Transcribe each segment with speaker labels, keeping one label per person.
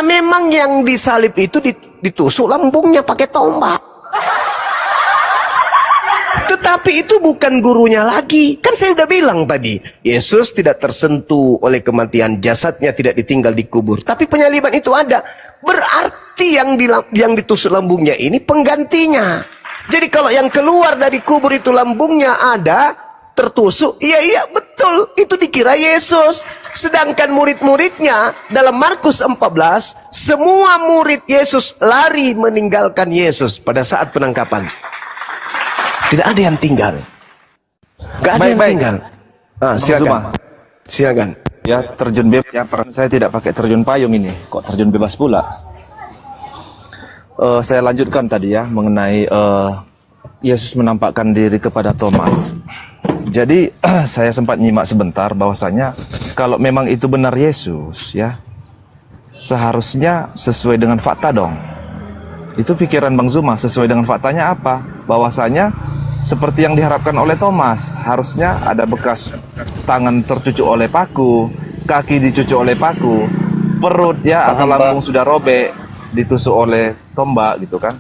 Speaker 1: memang yang disalib itu ditusuk lambungnya pakai tombak. Tetapi itu bukan gurunya lagi. Kan saya udah bilang tadi, Yesus tidak tersentuh oleh kematian, jasadnya tidak ditinggal dikubur. Tapi penyaliban itu ada. Berarti yang ditusuk lambungnya ini penggantinya. Jadi kalau yang keluar dari kubur itu lambungnya ada, tertusuk, iya betul, itu dikira Yesus. Sedangkan murid-muridnya dalam Markus 14, semua murid Yesus lari meninggalkan Yesus pada saat penangkapan. Tidak ada yang tinggal. Gak ada yang tinggal. Silakan.
Speaker 2: Ya, terjun bebas. Ya, saya tidak pakai terjun payung ini. Kok terjun bebas pula? Saya lanjutkan tadi ya mengenai Yesus menampakkan diri kepada Thomas. Jadi saya sempat nyimak sebentar bahwasanya kalau memang itu benar Yesus, ya seharusnya sesuai dengan fakta dong. Itu pikiran Bang Zuma, sesuai dengan faktanya apa? Bahwasanya seperti yang diharapkan oleh Thomas, harusnya ada bekas tangan tercucuk oleh paku, kaki dicucuk oleh paku, perut ya atau lambung sudah robek, ditusuk oleh tombak gitu kan.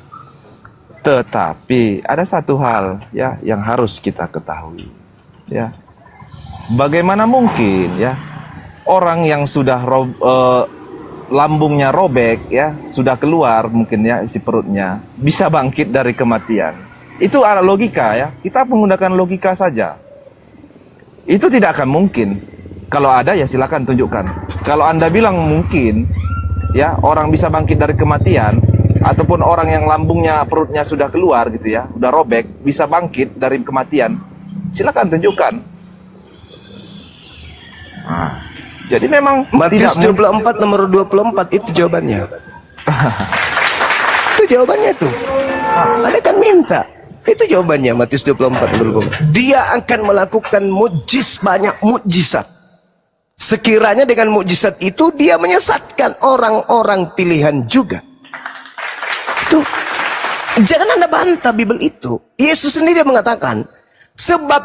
Speaker 2: Tetapi ada satu hal ya yang harus kita ketahui. Ya, bagaimana mungkin ya orang yang sudah lambungnya robek ya, sudah keluar mungkin ya isi perutnya, bisa bangkit dari kematian? Itu ada logika ya, kita menggunakan logika saja. Itu tidak akan mungkin. Kalau ada ya silakan tunjukkan. Kalau Anda bilang mungkin ya orang bisa bangkit dari kematian, ataupun orang yang lambungnya perutnya sudah keluar gitu ya, udah robek, bisa bangkit dari kematian, silakan tunjukkan. Nah, jadi memang
Speaker 1: Matius 24 nomor 24 itu jawabannya. Itu jawabannya tuh. Anda kan minta. Itu jawabannya Matius 24 nomor 24. Dia akan melakukan banyak mukjizat. Sekiranya dengan mukjizat itu dia menyesatkan orang-orang pilihan juga. Tuh. Jangan Anda bantah Bible itu. Yesus sendiri mengatakan, sebab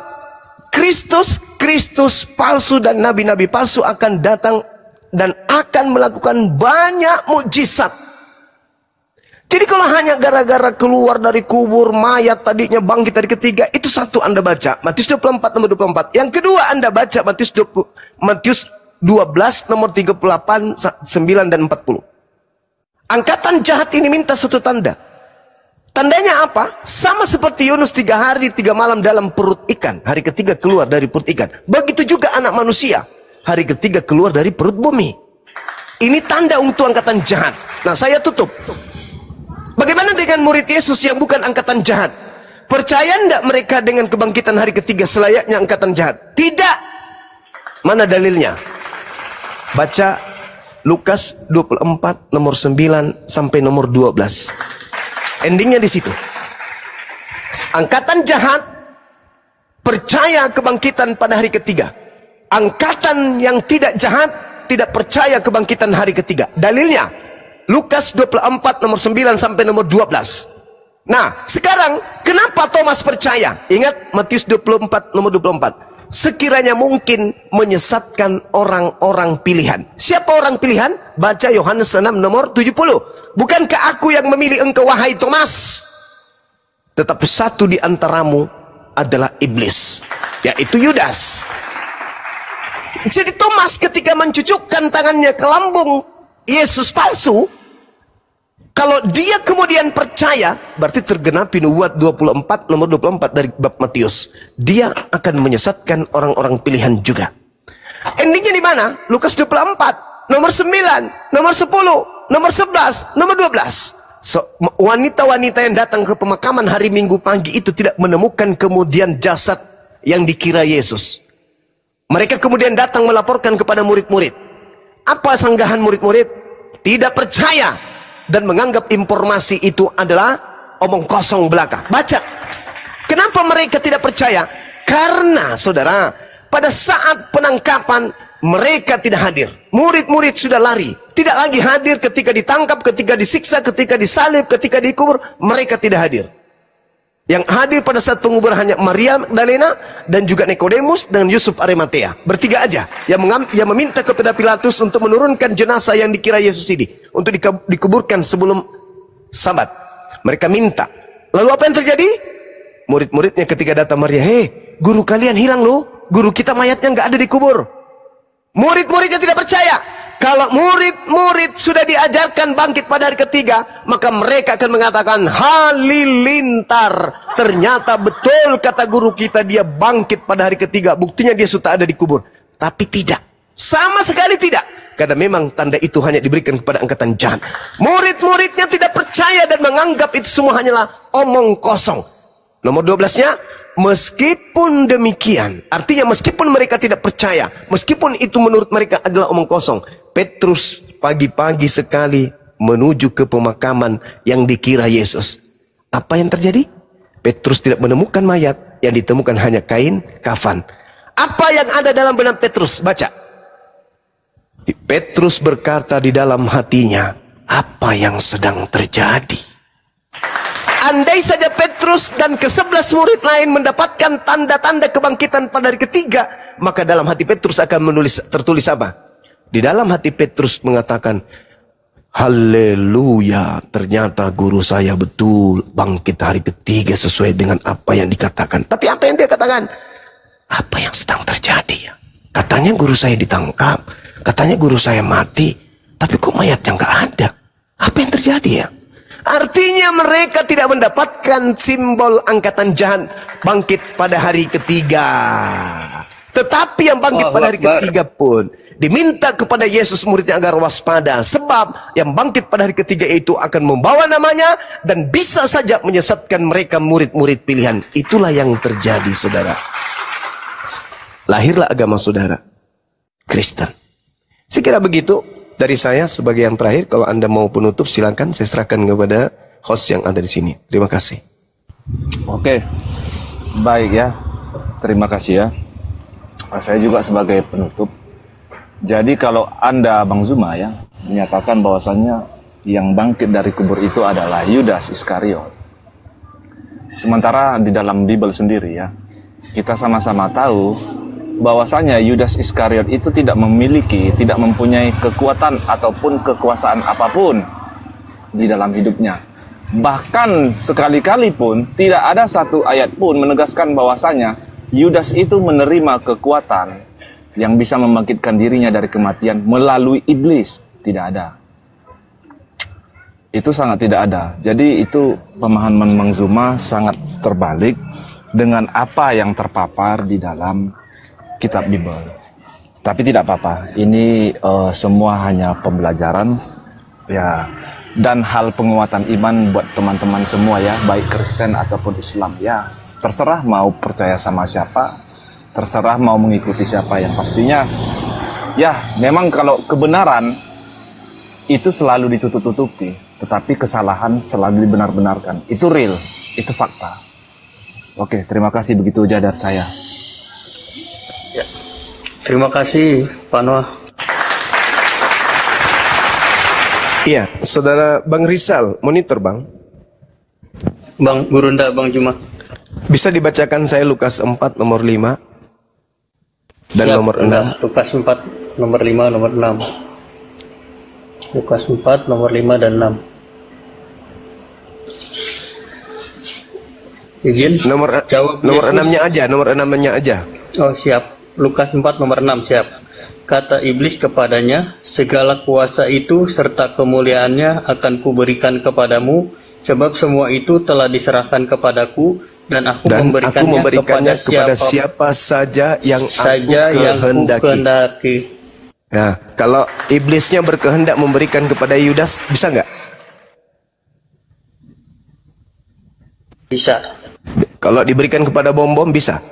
Speaker 1: Kristus palsu dan nabi-nabi palsu akan datang dan akan melakukan banyak mukjizat. Jadi kalau hanya gara-gara keluar dari kubur, mayat tadinya bangkit dari ketiga, itu satu Anda baca, Matius 24 nomor 24. Yang kedua Anda baca Matius 12 nomor 38, 9 dan 40. Angkatan jahat ini minta satu tanda. Tandanya apa? Sama seperti Yunus 3 hari 3 malam dalam perut ikan. Hari ketiga keluar dari perut ikan. Begitu juga anak manusia. Hari ketiga keluar dari perut bumi. Ini tanda untuk angkatan jahat. Nah, saya tutup. Bagaimana dengan murid Yesus yang bukan angkatan jahat? Percaya enggak mereka dengan kebangkitan hari ketiga selayaknya angkatan jahat? Tidak. Mana dalilnya? Baca Lukas 24 nomor 9 sampai nomor 12. Endingnya di situ. Angkatan jahat percaya kebangkitan pada hari ketiga. Angkatan yang tidak jahat tidak percaya kebangkitan hari ketiga. Dalilnya Lukas 24 nomor 9 sampai nomor 12. Nah, sekarang kenapa Thomas percaya? Ingat Matius 24 nomor 24. Sekiranya mungkin menyesatkan orang-orang pilihan. Siapa orang pilihan? Baca Yohanes 6 nomor 70. Bukankah aku yang memilih engkau wahai Thomas? Tetapi satu di antaramu adalah iblis, yaitu Yudas. Jadi Thomas ketika mencucukkan tangannya ke lambung Yesus palsu, kalau dia kemudian percaya, berarti tergenapi nubuat 24 nomor 24 dari bab Matius. Dia akan menyesatkan orang-orang pilihan juga. Endingnya di mana? Lukas 24 nomor 9, nomor 10, nomor 11, nomor 12. Wanita-wanita yang datang ke pemakaman hari Minggu pagi itu tidak menemukan kemudian jasad yang dikira Yesus. Mereka kemudian datang melaporkan kepada murid-murid. Apa sanggahan murid-murid? Tidak percaya dan menganggap informasi itu adalah omong kosong belaka. Baca. Kenapa mereka tidak percaya? Karena saudara, pada saat penangkapan mereka tidak hadir. Murid-murid sudah lari. Tidak lagi hadir ketika ditangkap, ketika disiksa, ketika disalib, ketika dikubur. Mereka tidak hadir. Yang hadir pada saat penguburan hanya Maria Magdalena dan juga Nikodemus dan Yusuf Arimatea. Bertiga aja yang meminta kepada Pilatus untuk menurunkan jenazah yang dikira Yesus ini untuk dikuburkan sebelum Sabat. Mereka minta. Lalu apa yang terjadi? Murid-muridnya ketika datang Maria, "Hei, guru kalian hilang loh. Guru kita mayatnya nggak ada dikubur." Murid-muridnya tidak percaya. Kalau murid-murid sudah diajarkan bangkit pada hari ketiga, maka mereka akan mengatakan, "Halilintar, ternyata betul kata guru kita, dia bangkit pada hari ketiga. Buktinya dia sudah ada dikubur." Tapi tidak, sama sekali tidak, karena memang tanda itu hanya diberikan kepada angkatan jahat. Murid-muridnya tidak percaya dan menganggap itu semua hanyalah omong kosong. Nomor 12-nya, meskipun demikian, artinya meskipun mereka tidak percaya, meskipun itu menurut mereka adalah omong kosong, Petrus pagi-pagi sekali menuju ke pemakaman yang dikira Yesus. Apa yang terjadi? Petrus tidak menemukan mayat, yang ditemukan hanya kain kafan. Apa yang ada dalam benak Petrus? Baca. Petrus berkata di dalam hatinya, apa yang sedang terjadi? Andai saja Petrus dan ke-11 murid lain mendapatkan tanda-tanda kebangkitan pada hari ketiga, maka dalam hati Petrus akan tertulis apa? Di dalam hati Petrus mengatakan, "Haleluya, ternyata guru saya betul bangkit hari ketiga sesuai dengan apa yang dikatakan." Tapi apa yang dia katakan? Apa yang sedang terjadi ya? Katanya guru saya ditangkap, katanya guru saya mati, tapi kok mayatnya nggak ada? Apa yang terjadi ya? Artinya mereka tidak mendapatkan simbol angkatan jahat bangkit pada hari ketiga. Tetapi yang bangkit pada hari ketiga pun diminta kepada Yesus muridnya agar waspada. Sebab yang bangkit pada hari ketiga itu akan membawa namanya dan bisa saja menyesatkan mereka murid-murid pilihan. Itulah yang terjadi, saudara. Lahirlah agama saudara, Kristen. Saya kira begitu dari saya sebagai yang terakhir. Kalau Anda mau penutup, silakan saya serahkan kepada host yang ada di sini. Terima kasih.
Speaker 2: Oke, baik ya. Terima kasih ya. Saya juga sebagai penutup. Jadi kalau Anda, Bang Zuma ya, menyatakan bahwasannya yang bangkit dari kubur itu adalah Yudas Iskariot. Sementara di dalam Bible sendiri ya, kita sama-sama tahu bahwasanya Yudas Iskariot itu tidak mempunyai kekuatan ataupun kekuasaan apapun di dalam hidupnya. Bahkan sekali-kali pun tidak ada satu ayat pun menegaskan bahwasanya Yudas itu menerima kekuatan yang bisa membangkitkan dirinya dari kematian melalui iblis. Tidak ada. Itu sangat tidak ada. Jadi itu pemahaman Bang Zuma sangat terbalik dengan apa yang terpapar di dalam kitab Bible. Tapi tidak apa-apa. Ini semua hanya pembelajaran ya, dan hal penguatan iman buat teman-teman semua ya, baik Kristen ataupun Islam ya. Terserah mau percaya sama siapa, terserah mau mengikuti siapa. Yang pastinya ya, memang kalau kebenaran itu selalu ditutup-tutupi, tetapi kesalahan selalu dibenar-benarkan. Itu real, itu fakta. Oke, terima kasih, begitu aja dari saya.
Speaker 3: Ya. Terima kasih Pak Noah.
Speaker 1: Iya, saudara Bang Rizal, monitor Bang.
Speaker 3: Bang Gurunda, Bang Juma.
Speaker 1: Bisa dibacakan saya Lukas 4 nomor 5 dan
Speaker 3: Siap,
Speaker 1: nomor 6.
Speaker 3: Lukas 4 nomor 5 nomor 6. Lukas 4 nomor 5 dan 6. Izin?
Speaker 1: Nomor
Speaker 3: Jawab
Speaker 1: nomor
Speaker 3: Yesus.
Speaker 1: 6-nya aja, nomor 6-nya aja.
Speaker 3: Oh siap. Lukas 4 nomor 6 siap. Kata iblis kepadanya, segala kuasa itu serta kemuliaannya akan kuberikan kepadamu, sebab semua itu telah diserahkan kepadaku, dan aku memberikannya
Speaker 1: kepada siapa saja yang aku
Speaker 3: kehendaki.
Speaker 1: Nah, kalau iblisnya berkehendak memberikan kepada Yudas, bisa nggak?
Speaker 3: Bisa.
Speaker 1: Kalau diberikan kepada bom-bom, bisa?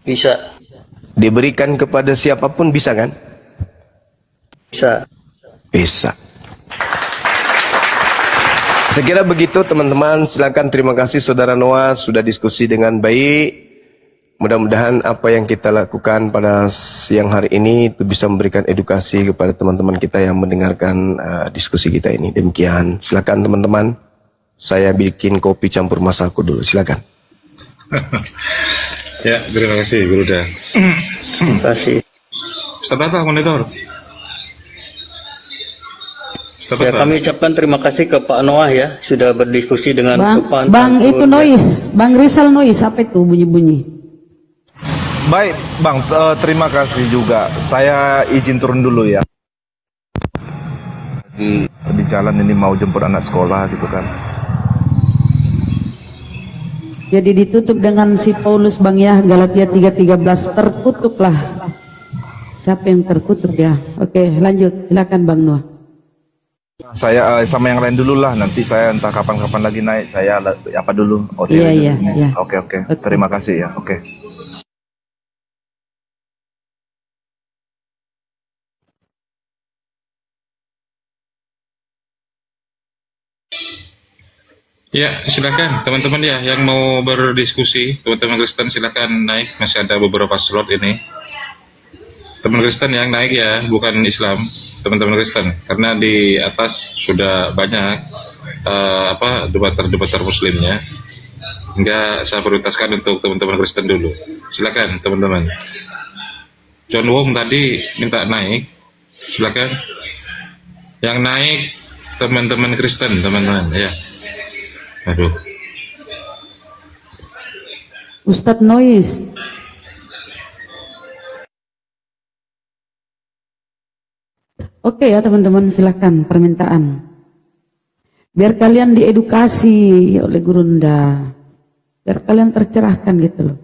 Speaker 3: Bisa.
Speaker 1: Diberikan kepada siapapun, bisa kan?
Speaker 3: Bisa.
Speaker 1: Bisa. Saya kira begitu teman-teman. Silakan, terima kasih saudara Noah sudah diskusi dengan baik. Mudah-mudahan apa yang kita lakukan pada siang hari ini itu bisa memberikan edukasi kepada teman-teman kita yang mendengarkan diskusi kita ini. Demikian. Silakan teman-teman. Saya bikin kopi campur masalku dulu, silakan.
Speaker 4: Ya, terima kasih Guru Dan.
Speaker 3: Terima kasih.
Speaker 4: Ustaz Batak, monitor. Ustaz
Speaker 3: Ya,
Speaker 4: Batak.
Speaker 3: kami ucapkan terima kasih ke Pak Noah ya, sudah berdiskusi dengan sopan.
Speaker 5: Bang
Speaker 3: santun,
Speaker 5: itu noise, Bang Rizal noise, apa itu bunyi-bunyi?
Speaker 2: Baik, Bang, terima kasih juga. Saya izin turun dulu ya. Di jalan ini mau jemput anak sekolah gitu kan.
Speaker 5: Jadi ditutup dengan si Paulus Bang ya, Galatia 3:13, terkutuklah. Siapa yang terkutuk ya? Oke, lanjut, silakan Bang Noah.
Speaker 2: Saya sama yang lain dulu lah. Nanti saya entah kapan-kapan lagi naik. Saya apa dulu?
Speaker 5: Iya, iya,
Speaker 2: dulu.
Speaker 5: iya.
Speaker 2: Oke. Terima kasih ya. Oke.
Speaker 4: Ya, silakan teman-teman ya yang mau berdiskusi, teman-teman Kristen silakan naik, masih ada beberapa slot ini. Teman Kristen yang naik ya, bukan Islam, teman-teman Kristen, karena di atas sudah banyak debater-debater Muslimnya, hingga saya prioritaskan untuk teman-teman Kristen dulu. Silakan teman-teman. John Wong tadi minta naik, silakan. Yang naik teman-teman Kristen, teman-teman ya. Aduh.
Speaker 5: Ustadz noise. Oke ya teman-teman, silakan permintaan. Biar kalian diedukasi oleh Gurunda, biar kalian tercerahkan gitu loh.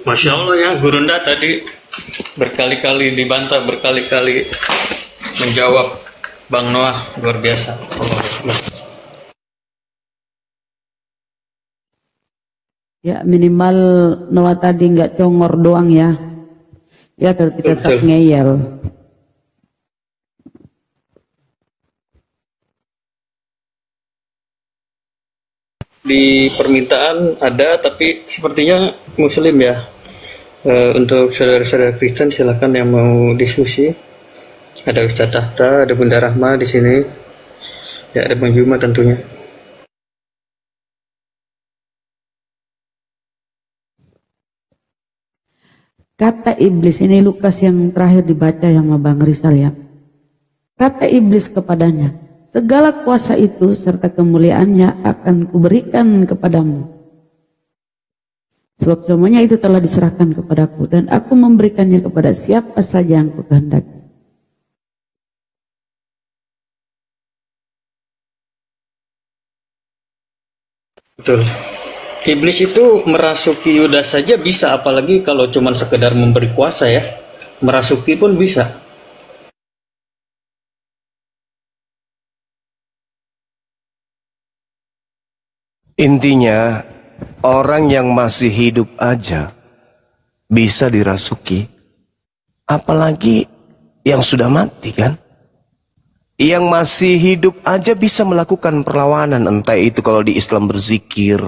Speaker 3: Masya Allah ya, Gurunda tadi berkali-kali dibantah, berkali-kali menjawab Bang Noah, luar biasa. Allah Akbar.
Speaker 5: Ya minimal Noah tadi nggak congor doang ya. Ya tapi tetap
Speaker 3: Betul.
Speaker 5: ngeyel.
Speaker 3: Di permintaan ada, tapi sepertinya Muslim ya. Untuk saudara-saudara Kristen silakan yang mau diskusi. Ada Ustadz Tahta, ada Bunda Rahma di sini. Ya, ada Bang Juma tentunya.
Speaker 5: Kata iblis, ini Lukas yang terakhir dibaca yang sama Bang Rizal ya. Kata iblis kepadanya, segala kuasa itu serta kemuliaannya akan kuberikan kepadamu. Sebab semuanya itu telah diserahkan kepadaku dan aku memberikannya kepada siapa saja yang kukehendaki.
Speaker 3: Betul. Iblis itu merasuki Yudas saja bisa, apalagi kalau cuma sekedar memberi kuasa ya. Merasuki pun bisa.
Speaker 1: Intinya, orang yang masih hidup aja bisa dirasuki. Apalagi yang sudah mati kan? Yang masih hidup aja bisa melakukan perlawanan. Entah itu kalau di Islam berzikir,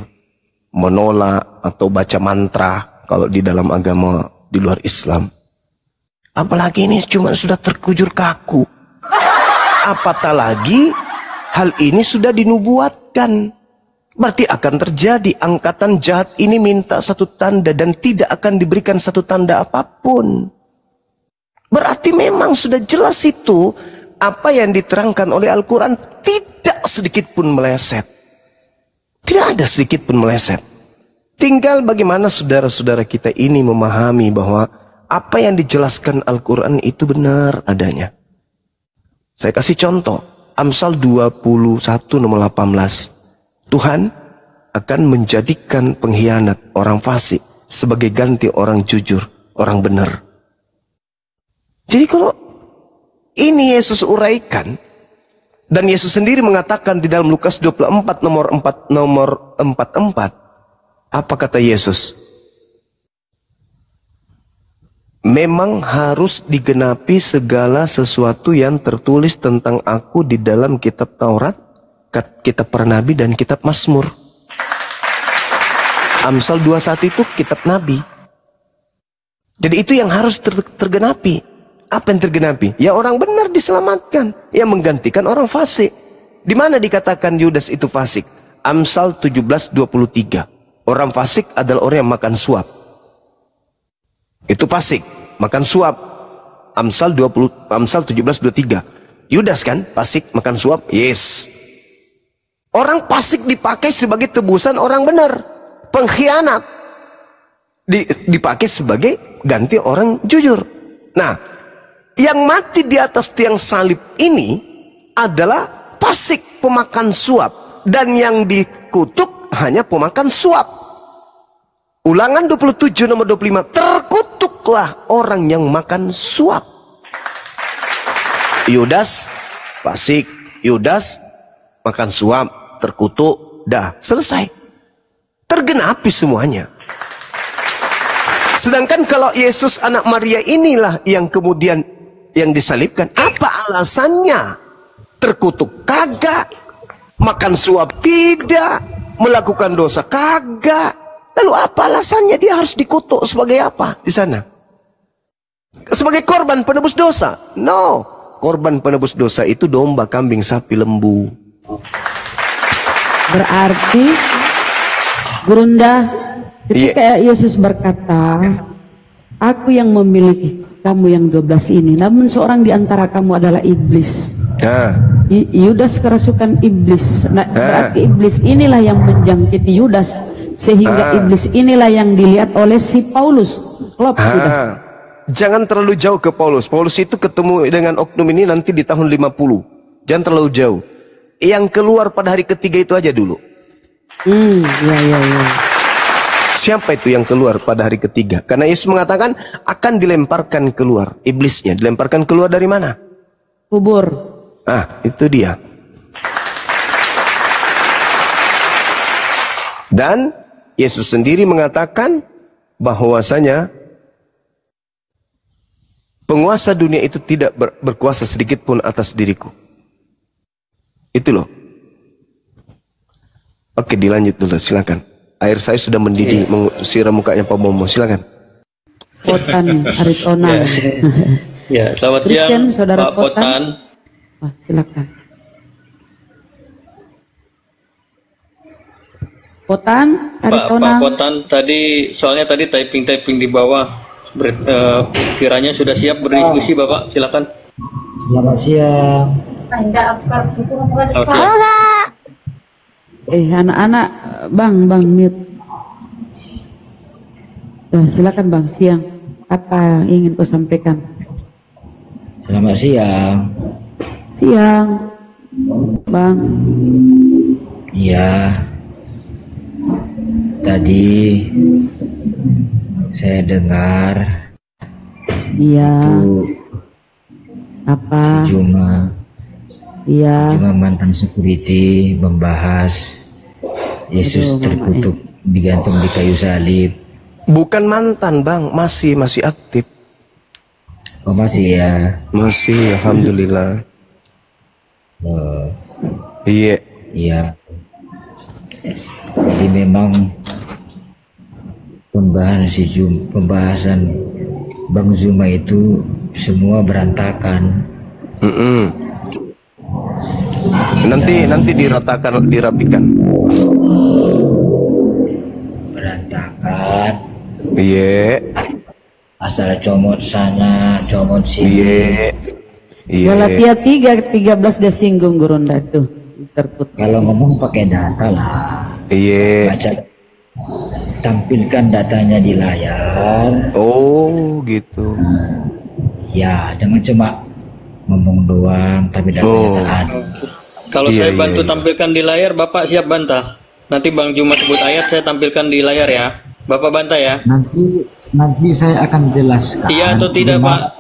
Speaker 1: menolak, atau baca mantra. Kalau di dalam agama di luar Islam. Apalagi ini cuma sudah terkujur kaku. Apatah lagi hal ini sudah dinubuatkan. Berarti akan terjadi angkatan jahat ini minta satu tanda dan tidak akan diberikan satu tanda apapun. Berarti memang sudah jelas itu apa yang diterangkan oleh Al-Quran tidak sedikit pun meleset. Tidak ada sedikit pun meleset. Tinggal bagaimana saudara-saudara kita ini memahami bahwa apa yang dijelaskan Al-Quran itu benar adanya. Saya kasih contoh. Amsal 21 nomor 18. Tuhan akan menjadikan pengkhianat orang fasik sebagai ganti orang jujur, orang benar. Jadi kalau ini Yesus uraikan, dan Yesus sendiri mengatakan di dalam Lukas 24 nomor 44, apa kata Yesus? Memang harus digenapi segala sesuatu yang tertulis tentang aku di dalam kitab Taurat, kitab para nabi dan kitab Mazmur. Amsal 21 itu kitab nabi. Jadi itu yang harus tergenapi. Apa yang tergenapi? Ya orang benar diselamatkan, yang menggantikan orang fasik. Di mana dikatakan Yudas itu fasik? Amsal 17:23. Orang fasik adalah orang yang makan suap. Itu fasik, makan suap. Amsal 17:23. Yudas kan fasik, makan suap? Yes. Orang fasik dipakai sebagai tebusan orang benar. Pengkhianat dipakai sebagai ganti orang jujur. Nah, yang mati di atas tiang salib ini adalah fasik, pemakan suap, dan yang dikutuk hanya pemakan suap. Ulangan 27 nomor 25, terkutuklah orang yang makan suap. Yudas fasik, Yudas makan suap, terkutuk, dah selesai. Tergenapi semuanya. Sedangkan kalau Yesus anak Maria inilah yang kemudian yang disalibkan, apa alasannya? Terkutuk kagak, makan suap tidak, melakukan dosa kagak. Lalu apa alasannya dia harus dikutuk sebagai apa di sana? Sebagai korban penebus dosa? No, korban penebus dosa itu domba, kambing, sapi, lembu.
Speaker 5: Berarti Gurunda, ketika Yesus berkata, aku yang memilih kamu yang 12 ini, namun seorang di antara kamu adalah iblis. Yudas kerasukan iblis. Nah, berarti iblis inilah yang menjangkiti Yudas, sehingga iblis inilah yang dilihat oleh si Paulus. Klop sudah.
Speaker 1: Jangan terlalu jauh ke Paulus. Paulus itu ketemu dengan oknum ini nanti di tahun 50. Jangan terlalu jauh. Yang keluar pada hari ketiga itu aja dulu.
Speaker 5: Ya.
Speaker 1: Siapa itu yang keluar pada hari ketiga? Karena Yesus mengatakan akan dilemparkan keluar. Iblisnya dilemparkan keluar dari mana?
Speaker 5: Kubur.
Speaker 1: Itu dia. Dan Yesus sendiri mengatakan bahwasanya penguasa dunia itu tidak berkuasa sedikit pun atas diriku. Itu loh. Oke, dilanjut dulu, silakan. Air saya sudah mendidih, mensiram mukanya Pak Momo, silakan.
Speaker 5: Potan, Aritona.
Speaker 3: Ya, selamat
Speaker 5: Kristen,
Speaker 3: siang,
Speaker 5: Saudara
Speaker 3: Pak Potan.
Speaker 5: Silakan. Potan, Aritona.
Speaker 3: Pak Potan, soalnya tadi typing di bawah. Kiranya sudah siap berdiskusi, Bapak, silakan.
Speaker 6: Selamat siang.
Speaker 3: Selamat siang.
Speaker 5: Anak-anak, Bang mute. Silakan Bang, siang. Apa yang ingin kau sampaikan?
Speaker 6: Selamat siang.
Speaker 5: Siang, Bang.
Speaker 6: Iya. Tadi saya dengar itu
Speaker 5: apa?
Speaker 6: Sejumlah mantan security membahas Yesus terkutuk digantung di kayu salib.
Speaker 1: Bukan mantan, Bang, masih aktif.
Speaker 6: Oh, masih ya?
Speaker 1: Masih, alhamdulillah. Iya.
Speaker 6: Jadi memang pembahasan Bang Zuma itu semua berantakan.
Speaker 1: Nanti dirapikan.
Speaker 6: Berantakan.
Speaker 1: Iya.
Speaker 6: Asal comot sana, comot sini.
Speaker 1: Iya.
Speaker 5: Galatia 3:13 dia singgung Gurunda tuh. Terkutuk.
Speaker 6: Kalau ngomong pakai data lah.
Speaker 1: Iya.
Speaker 6: Baca, tampilkan datanya di layar.
Speaker 1: Oh, gitu.
Speaker 3: Ya,
Speaker 6: jangan cuma ngomong doang tapi datanya tak ada.
Speaker 3: Kalau saya bantu tampilkan di layar, Bapak siap bantah? Nanti Bang Juma sebut ayat, saya tampilkan di layar ya. Bapak bantah ya?
Speaker 6: Nanti saya akan jelaskan.
Speaker 3: Iya atau tidak, Pak?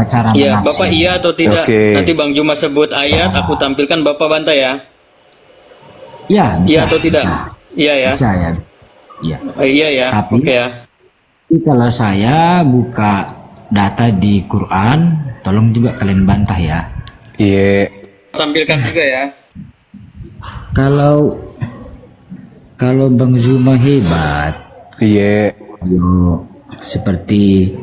Speaker 6: Cara
Speaker 3: iya, Bapak iya atau tidak? Nanti Bang Juma sebut ayat, aku tampilkan, Bapak bantah ya?
Speaker 6: Ya, bisa.
Speaker 3: Iya atau tidak?
Speaker 6: Bisa.
Speaker 3: Iya ya?
Speaker 6: Bisa ya. Iya.
Speaker 3: Iya ya, oke ya.
Speaker 6: Tapi kalau saya buka data di Quran, tolong juga kalian bantah ya.
Speaker 1: Iya.
Speaker 3: Tampilkan juga ya.
Speaker 6: Kalau Bang Zuma hebat.
Speaker 1: Iya.
Speaker 6: Seperti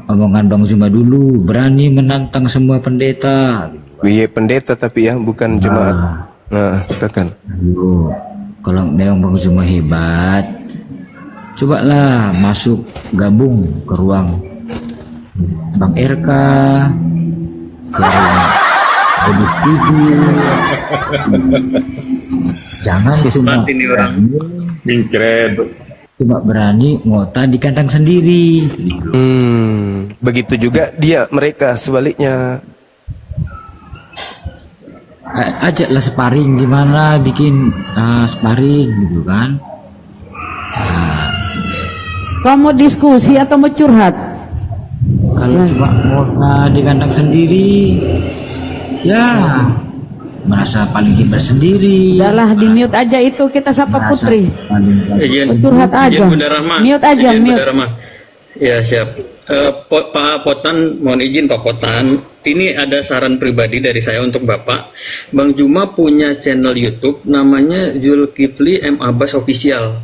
Speaker 6: omongan Bang Zuma dulu, berani menantang semua pendeta.
Speaker 1: Iya pendeta tapi ya, bukan jemaat. Nah, silakan.
Speaker 6: Aduh, kalau memang Bang Zuma hebat, cobalah masuk gabung ke ruang Bang RK, ke ruang Edis TV. Jangan cuma
Speaker 3: ini orang
Speaker 6: cuma berani ngota di kandang sendiri.
Speaker 1: Begitu juga mereka sebaliknya.
Speaker 6: Ajaklah sparring, gimana bikin sparring gitu kan.
Speaker 5: Kamu diskusi atau mau curhat?
Speaker 6: Kalau cuma ngota di kandang sendiri, ya merasa paling hebat sendiri.
Speaker 5: Udahlah, di mute aja itu, kita sapa Putri. Curhat aja. Mute aja, mute.
Speaker 3: Ya siap. Pak Potan, mohon izin Pak Potan, ini ada saran pribadi dari saya untuk Bapak. Bang Juma punya channel YouTube namanya Zulkifli M. Abbas Official.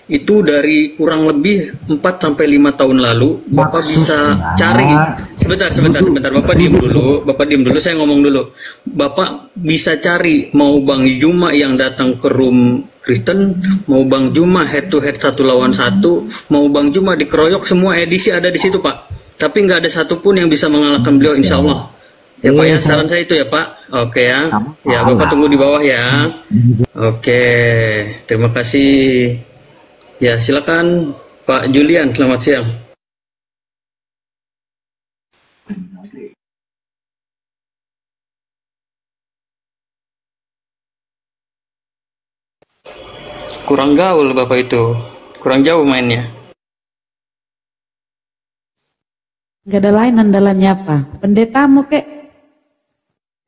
Speaker 3: Itu dari kurang lebih 4-5 tahun lalu. Bapak bisa cari. Sebentar. Bapak diam dulu, saya ngomong dulu. Bapak bisa cari mau Bang Juma yang datang ke room Kristen, mau Bang Juma head to head 1 lawan 1, mau Bang Juma dikeroyok, semua edisi ada di situ Pak. Tapi nggak ada satupun yang bisa mengalahkan beliau, insya Allah. Ya Pak ya, saran saya itu ya Pak. Oke ya. Ya Bapak tunggu di bawah ya. Oke, terima kasih. Ya silakan Pak Julian, selamat siang. Kurang gaul Bapak itu, kurang jauh mainnya.
Speaker 5: Gak ada lain andalannya apa? Pendetamu kek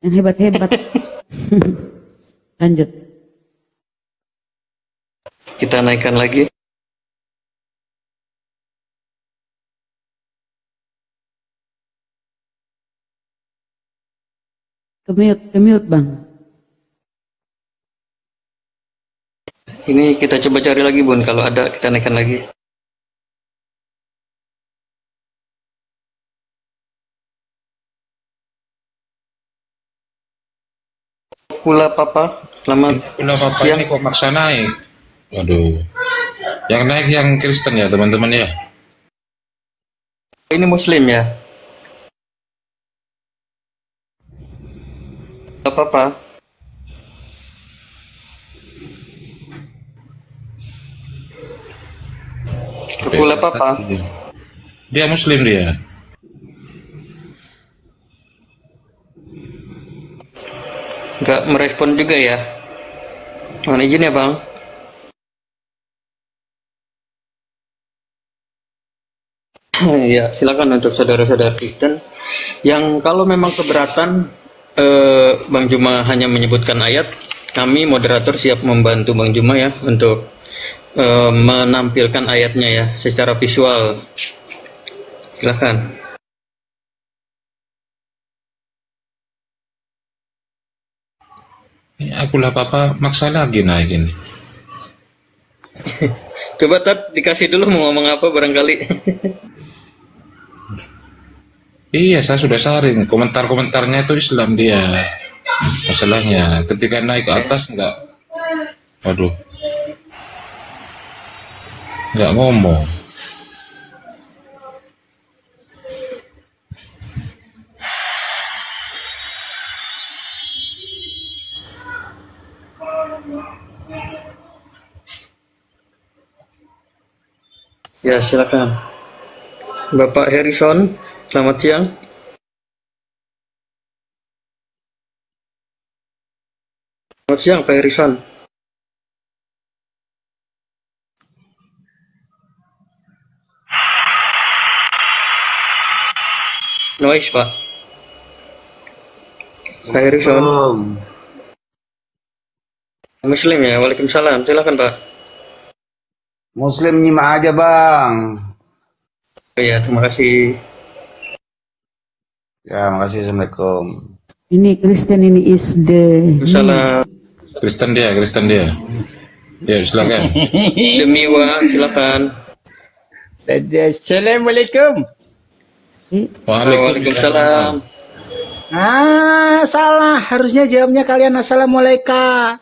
Speaker 5: yang hebat-hebat. Lanjut.
Speaker 3: Kita naikkan lagi.
Speaker 5: Ke mute Bang.
Speaker 3: Ini kita coba cari lagi Bun, kalau ada kita naikkan lagi. Kula Papa, selamat siang.
Speaker 4: Ini kok maksa naik. Waduh. Yang naik yang Kristen ya teman-teman ya.
Speaker 3: Ini Muslim ya. Apa? Kula Papa.
Speaker 4: Dia Muslim dia.
Speaker 3: Nggak merespon juga ya. Mohon izin ya Bang. Ya silakan untuk saudara-saudara Kristen yang kalau memang keberatan Bang Juma hanya menyebutkan ayat, kami moderator siap membantu Bang Juma ya untuk menampilkan ayatnya ya secara visual. Silakan.
Speaker 4: Ini akulah Papa maksa lagi naik ini.
Speaker 3: Coba dikasih dulu mau ngomong apa barangkali.
Speaker 4: Iya, saya sudah saring. Komentar-komentarnya itu Islam dia. Masalahnya, ketika naik ke atas waduh, nggak ngomong.
Speaker 3: Ya silakan. Bapak Harrison, selamat siang. Selamat siang Pak Harrison. Noise Pak. Pak Harrison. Muslim ya, waalaikumsalam. Silakan Pak.
Speaker 7: Muslim nyimak aja Bang.
Speaker 3: Ya, terima kasih.
Speaker 7: Ya, makasih. Assalamualaikum.
Speaker 5: Ini Kristen, ini is the...
Speaker 3: Salam.
Speaker 4: Kristen dia. Ya, silakan.
Speaker 3: Demiwa, silakan.
Speaker 8: Assalamualaikum.
Speaker 3: Waalaikumsalam.
Speaker 8: Gimana salah? Harusnya jawabnya kalian assalamualaikum.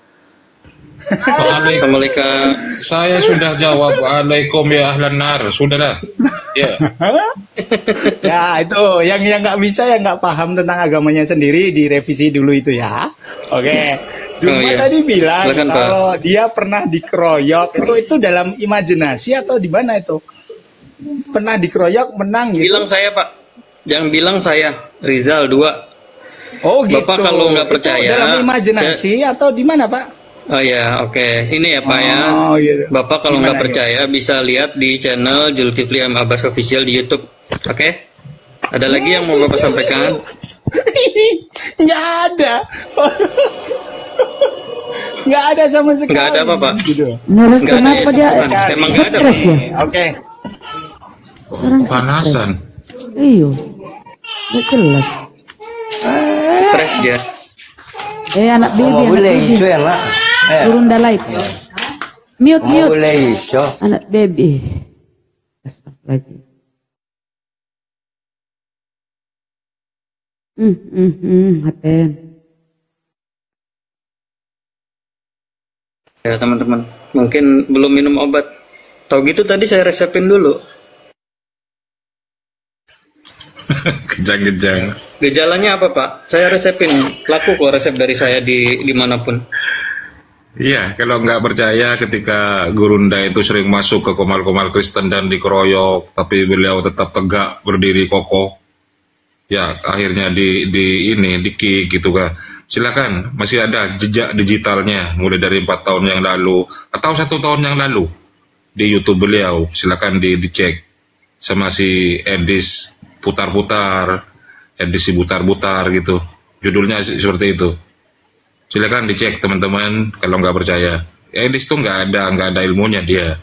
Speaker 3: Assalamualaikum.
Speaker 4: Saya sudah jawab waalaikum ya ahlan nar. Sudah dah. Ya.
Speaker 8: Ya itu yang nggak bisa, yang nggak paham tentang agamanya sendiri, direvisi dulu itu ya. Oke. Cuma
Speaker 3: iya.
Speaker 8: tadi bilang
Speaker 3: Silakan, Pak.
Speaker 8: kalau dia pernah dikeroyok, itu dalam imajinasi atau di mana itu? Pernah dikeroyok menang gitu?
Speaker 3: Bilang saya, Pak. Jangan bilang saya. Rizal 2.
Speaker 8: Oh gitu.
Speaker 3: Bapak kalau nggak
Speaker 8: Itu
Speaker 3: percaya,
Speaker 8: dalam imajinasi atau di mana Pak?
Speaker 3: Oh ya, oke. Ini ya Pak ya.
Speaker 8: Oh, gitu.
Speaker 3: Bapak kalau nggak
Speaker 8: Gimana,
Speaker 3: percaya bisa lihat di channel Zulkifli M. Abbas Official di YouTube. Oke? Ada lagi yang mau Bapak sampaikan?
Speaker 8: Nggak ada. Nggak ada sama sekali.
Speaker 3: Nggak ada apa, Pak?
Speaker 8: Gitu.
Speaker 5: Menurut
Speaker 3: Nggak ada
Speaker 5: kenapa
Speaker 3: ya,
Speaker 5: dia
Speaker 3: Pak? Emang nggak ada,
Speaker 5: stres
Speaker 3: Pak?
Speaker 5: ya?
Speaker 8: Oke.
Speaker 4: Panasan.
Speaker 5: Iyo, nggak jelas.
Speaker 3: Stres dia.
Speaker 5: Anak baby, anak baby. Turun dah live. Mute, mute. Anak baby. Astagfirullahaladzim. Haten.
Speaker 3: Ya teman-teman, mungkin belum minum obat. Tahu gitu tadi saya resepin dulu.
Speaker 4: Kejang-kejang.
Speaker 3: Gejalanya apa Pak? Saya resepin, laku kok resep dari saya di dimanapun.
Speaker 4: Iya, kalau nggak percaya ketika Gurunda itu sering masuk ke komal-komal Kristen dan dikeroyok, tapi beliau tetap tegak berdiri kokoh. Ya, akhirnya di kick gitu kan. Silakan, masih ada jejak digitalnya mulai dari 4 tahun yang lalu atau 1 tahun yang lalu di YouTube beliau. Silakan dicek sama si Edis putar-putar. Edisi butar-butar gitu. Judulnya seperti itu. Silakan dicek teman-teman kalau nggak percaya. Edis tuh nggak ada ilmunya dia.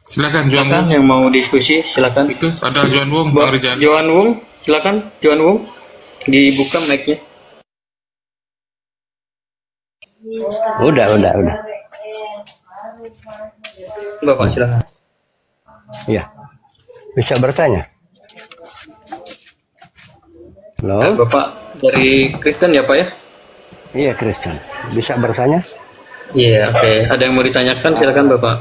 Speaker 4: Silakan Juan Wong.
Speaker 3: Yang mau diskusi silakan.
Speaker 4: Itu ada Juan Wong, Bang Rizal.
Speaker 3: Juan Wong, silakan Juan Wong. Dibuka mic-nya.
Speaker 9: Udah.
Speaker 3: Bapak silakan.
Speaker 9: Iya. Bisa bertanya? Halo?
Speaker 3: Bapak dari Kristen ya Pak ya?
Speaker 9: Iya Kristen. Bisa bertanya?
Speaker 3: Iya, oke. Ada yang mau ditanyakan silakan Bapak.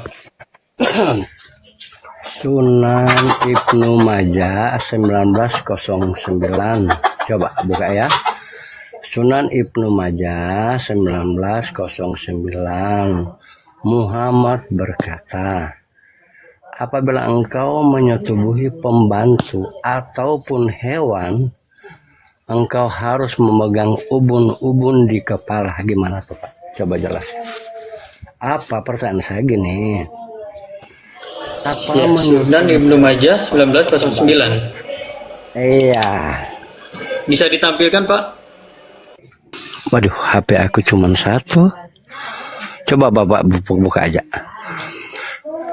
Speaker 9: Sunan Ibnu Majah 1909. Coba buka ya. Sunan Ibnu Majah 1909. Muhammad berkata, apabila engkau menyetubuhi pembantu ataupun hewan, engkau harus memegang ubun-ubun di kepala. Gimana tuh Pak? Coba jelas. Apa pertanyaan saya gini? Apa
Speaker 3: Ya, Sunan Ibnu Majah 1909.
Speaker 9: Iya.
Speaker 3: Bisa ditampilkan Pak?
Speaker 9: Waduh, HP aku cuma satu. Coba Bapak buka aja.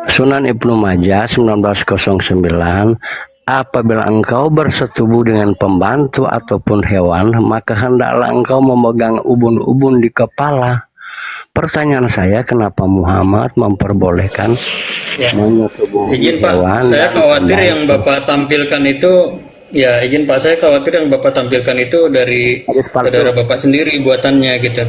Speaker 9: Sunan Ibnu Majah 1909. Apabila engkau bersetubuh dengan pembantu ataupun hewan, maka hendaklah engkau memegang ubun-ubun di kepala. Pertanyaan saya, kenapa Muhammad memperbolehkan menyetubuhi
Speaker 3: Izin Pak,
Speaker 9: hewan?
Speaker 3: saya khawatir yang Bapak tampilkan itu, ya izin Pak, saya khawatir yang Bapak tampilkan itu dari saudara Bapak sendiri buatannya gitu.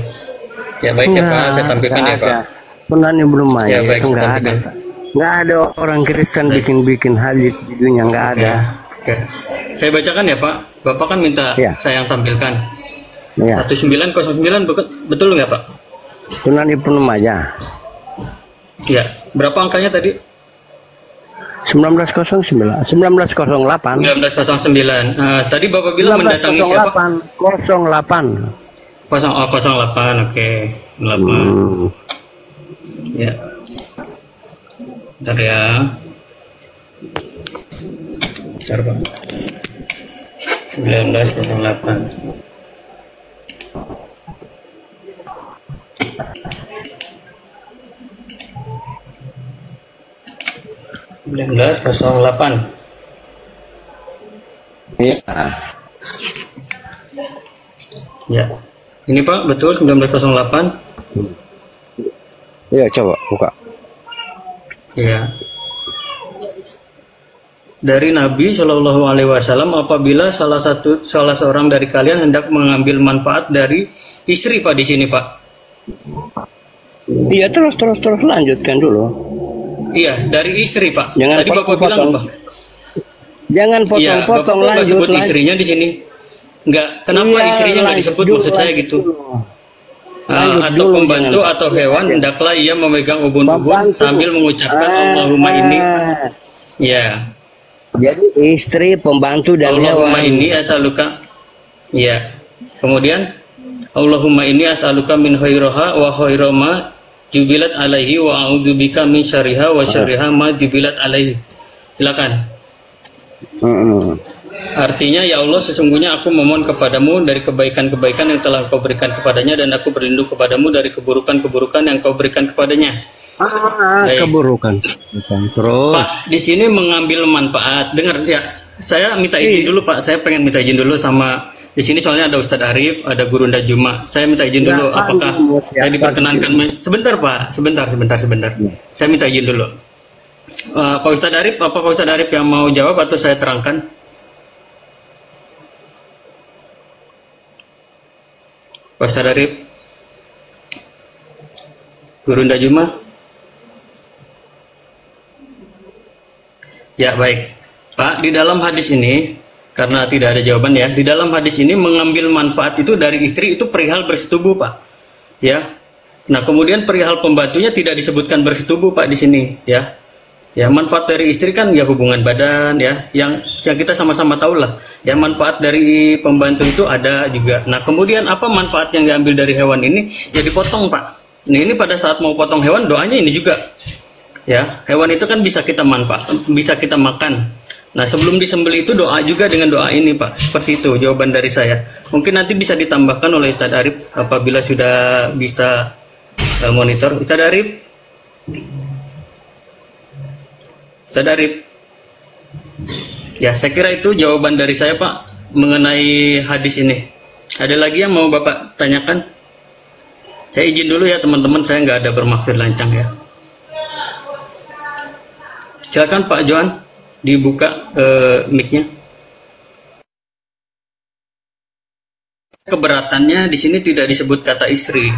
Speaker 3: Ya baik ya Pak, saya tampilkan ya Pak.
Speaker 9: Sunan Ibnu Majah
Speaker 3: Ya baik,
Speaker 9: itu
Speaker 3: saya
Speaker 9: nggak ada.
Speaker 3: tampilkan.
Speaker 9: Nggak ada orang Kristen bikin hadis di dunia, nggak ada.
Speaker 3: Oke. Saya bacakan ya Pak. Bapak kan minta saya yang tampilkan.
Speaker 9: Ya.
Speaker 3: 1909 betul nggak Pak?
Speaker 9: Sunan Ibnu Majah.
Speaker 3: Ya. Berapa angkanya tadi?
Speaker 9: 1909, 1908.
Speaker 3: 1909. Tadi Bapak bilang mendatangi siapa?
Speaker 9: 08.
Speaker 3: 08, oke. 8. Ya. Bentar ya. Bentar Pak. 1908.
Speaker 9: Iya.
Speaker 3: Ya. Ini Pak, betul 1908?
Speaker 9: Iya, coba buka.
Speaker 3: Iya. dari Nabi Shallallahu Alaihi Wasallam apabila salah seorang dari kalian hendak mengambil manfaat dari istri Pak di sini Pak.
Speaker 9: Iya, terus lanjutkan dulu.
Speaker 3: Iya, dari istri Pak.
Speaker 9: Jangan
Speaker 3: Tadi Bapak bilang apa?
Speaker 9: Jangan potong-potong,
Speaker 3: Bapak nggak sebut
Speaker 9: lanjut.
Speaker 3: istrinya di sini. Enggak, kenapa
Speaker 9: Iya,
Speaker 3: istrinya nggak disebut maksud saya gitu? Atau
Speaker 9: dulu,
Speaker 3: pembantu
Speaker 9: jangan
Speaker 3: atau hewan hendaklah ia memegang ubun-ubun sambil mengucapkan Allahumma ini. Ya.
Speaker 9: Jadi istri, pembantu dan
Speaker 3: Allahumma
Speaker 9: hewan.
Speaker 3: ini as'aluka. Ya. Kemudian Allahumma ini as'aluka min khairaha wa khairama jubilat alaihi wa a'udzubika min syarriha wa syarriha ma jubilat alaihi. Silakan. Artinya, ya Allah, sesungguhnya aku memohon kepadamu dari kebaikan-kebaikan yang telah kau berikan kepadanya, dan aku berlindung kepadamu dari keburukan-keburukan yang kau berikan kepadanya.
Speaker 9: Keburukan. Terus.
Speaker 3: Pak, di sini mengambil manfaat. Dengar ya, saya minta izin dulu Pak. Saya pengen minta izin dulu sama di sini soalnya ada Ustadz Arif, ada Guru Nda Juma. Saya minta izin dulu. Apakah saya diperkenankan? Sebentar Pak, sebentar. Saya minta izin dulu. Pak Ustadz Arif, apa Pak Ustadz Arif yang mau jawab atau saya terangkan? Pak Ustadz Arif, Guru Nda Juma. Ya baik, Pak. Di dalam hadis ini, karena tidak ada jawaban ya, di dalam hadis ini mengambil manfaat itu dari istri itu perihal bersetubuh Pak. Ya. Nah kemudian perihal pembantunya tidak disebutkan bersetubuh Pak di sini ya. Ya, manfaat dari istri kan ya hubungan badan ya, yang kita sama-sama tahu lah. Ya, manfaat dari pembantu itu ada juga. Nah, kemudian apa manfaat yang diambil dari hewan ini? Ya dipotong, Pak. Nah, ini pada saat mau potong hewan doanya ini juga. Ya, hewan itu kan bisa kita bisa kita makan. Nah, sebelum disembelih itu doa juga dengan doa ini, Pak. Seperti itu jawaban dari saya. Mungkin nanti bisa ditambahkan oleh Ustadz Arif apabila sudah bisa monitor. Ustadz Arif. Ustadz Arif. Ya, saya kira itu jawaban dari saya, Pak, mengenai hadis ini. Ada lagi yang mau Bapak tanyakan? Saya izin dulu ya, teman-teman, saya nggak ada bermaksud lancang ya. Silakan Pak Johan, dibuka mic-nya. Keberatannya di sini tidak disebut kata istri.